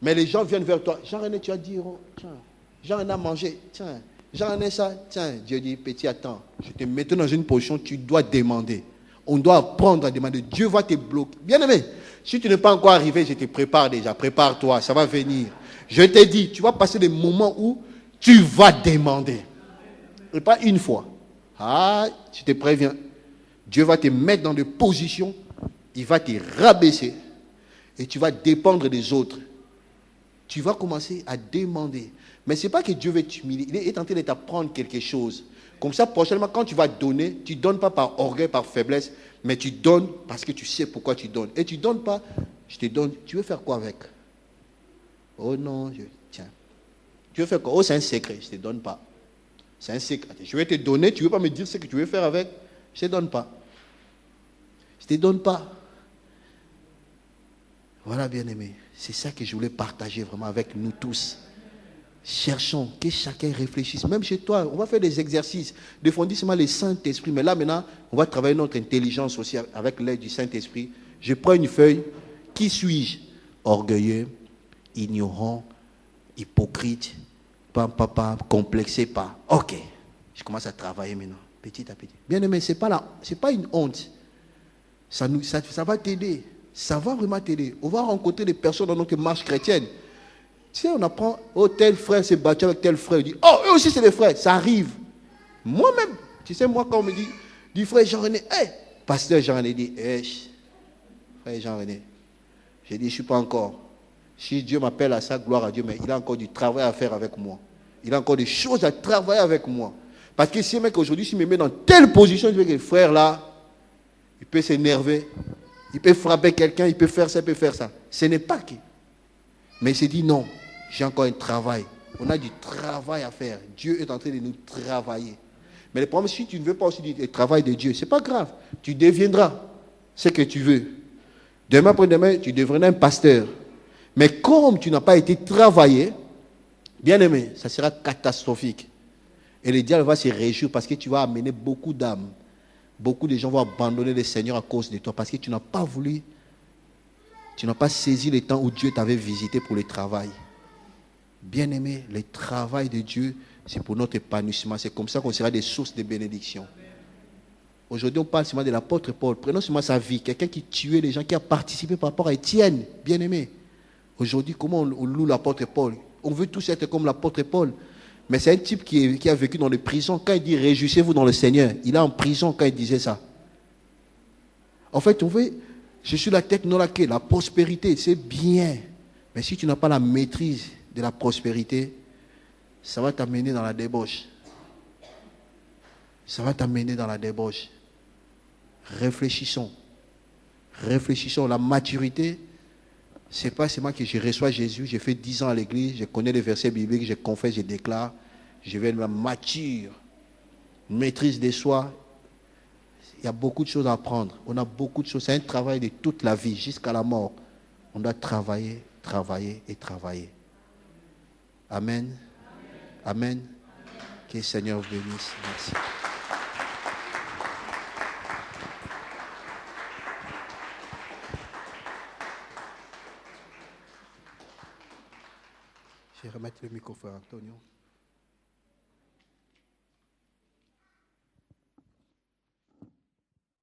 Mais les gens viennent vers toi. Jean-René, tu as 10 euros. Tiens. Jean-René a mangé. Tiens. Jean-René, ça. Tiens. Dieu dit, petit, attends. Je te mets dans une position, tu dois demander. On doit apprendre à demander. Dieu va te bloquer. Bien aimé, si tu n'es pas encore arrivé, je te prépare déjà. Prépare-toi, ça va venir. Je t'ai dit, tu vas passer des moments où tu vas demander. Et pas une fois. Je te préviens. Dieu va te mettre dans des positions, il va te rabaisser et tu vas dépendre des autres. Tu vas commencer à demander. Mais ce n'est pas que Dieu veut t'humilier, il est en train de t'apprendre quelque chose. Comme ça, prochainement, quand tu vas donner, tu ne donnes pas par orgueil, par faiblesse, mais tu donnes parce que tu sais pourquoi tu donnes. Et tu ne donnes pas, je te donne, tu veux faire quoi avec? Oh non, tiens. Tu veux faire quoi? Oh, c'est un secret, je ne te donne pas. C'est un secret. Je vais te donner, tu ne veux pas me dire ce que tu veux faire avec, je ne te donne pas. Je ne te donne pas. Voilà, bien-aimé. C'est ça que je voulais partager vraiment avec nous tous. Cherchons que chacun réfléchisse. Même chez toi, on va faire des exercices. Des fois, on dit seulement le Saint-Esprit. Mais là, maintenant, on va travailler notre intelligence aussi avec l'aide du Saint-Esprit. Je prends une feuille. Qui suis-je? Orgueilleux, ignorant, hypocrite, pas complexé, pas. Ok. Je commence à travailler maintenant, petit à petit. Bien-aimé, c'est pas une honte. Ça va t'aider. Ça va vraiment t'aider. On va rencontrer des personnes dans notre marche chrétienne. Tu sais, on apprend, tel frère s'est battu avec tel frère. Il dit, eux aussi c'est des frères. Ça arrive. Moi-même, tu sais, moi, quand on me dit frère Jean-René, pasteur Jean-René dit, frère Jean-René, j'ai dit, je ne suis pas encore. Si Dieu m'appelle à ça, gloire à Dieu, mais il a encore du travail à faire avec moi. Il a encore des choses à travailler avec moi. Parce que si un mec aujourd'hui, s'il me met dans telle position, je veux que le frère là, il peut s'énerver, il peut frapper quelqu'un, il peut faire ça, il peut faire ça. Ce n'est pas que. Mais il s'est dit non, j'ai encore un travail. On a du travail à faire. Dieu est en train de nous travailler. Mais le problème, si tu ne veux pas aussi le travail de Dieu, ce n'est pas grave. Tu deviendras ce que tu veux. Demain après-demain, tu deviendras un pasteur. Mais comme tu n'as pas été travaillé, bien aimé, ça sera catastrophique. Et le diable va se réjouir parce que tu vas amener beaucoup d'âmes. Beaucoup de gens vont abandonner le Seigneur à cause de toi parce que tu n'as pas voulu Tu n'as pas saisi le temps où Dieu t'avait visité pour le travail. Bien-aimé, le travail de Dieu, c'est pour notre épanouissement. C'est comme ça qu'on sera des sources de bénédiction. Aujourd'hui, on parle seulement de l'apôtre Paul. Prenons seulement sa vie. Quelqu'un qui tuait les gens, qui a participé par rapport à Étienne. Bien-aimé. Aujourd'hui, comment on loue l'apôtre Paul? On veut tous être comme l'apôtre Paul. Mais c'est un type qui a vécu dans les prisons. Quand il dit « Réjouissez-vous dans le Seigneur », il est en prison quand il disait ça. En fait, on veut... Je suis la tête, non la queue. La prospérité, c'est bien. Mais si tu n'as pas la maîtrise de la prospérité, ça va t'amener dans la débauche. Ça va t'amener dans la débauche. Réfléchissons. Réfléchissons. La maturité, c'est pas seulement que je reçois Jésus, j'ai fait 10 ans à l'église, je connais les versets bibliques, je confesse, je déclare, je vais être mature, maîtrise de soi. Il y a beaucoup de choses à apprendre. On a beaucoup de choses. C'est un travail de toute la vie, jusqu'à la mort. On doit travailler, travailler et travailler. Amen. Amen. Que le Seigneur vous bénisse. Merci. Je vais remettre le micro, frère Antonio.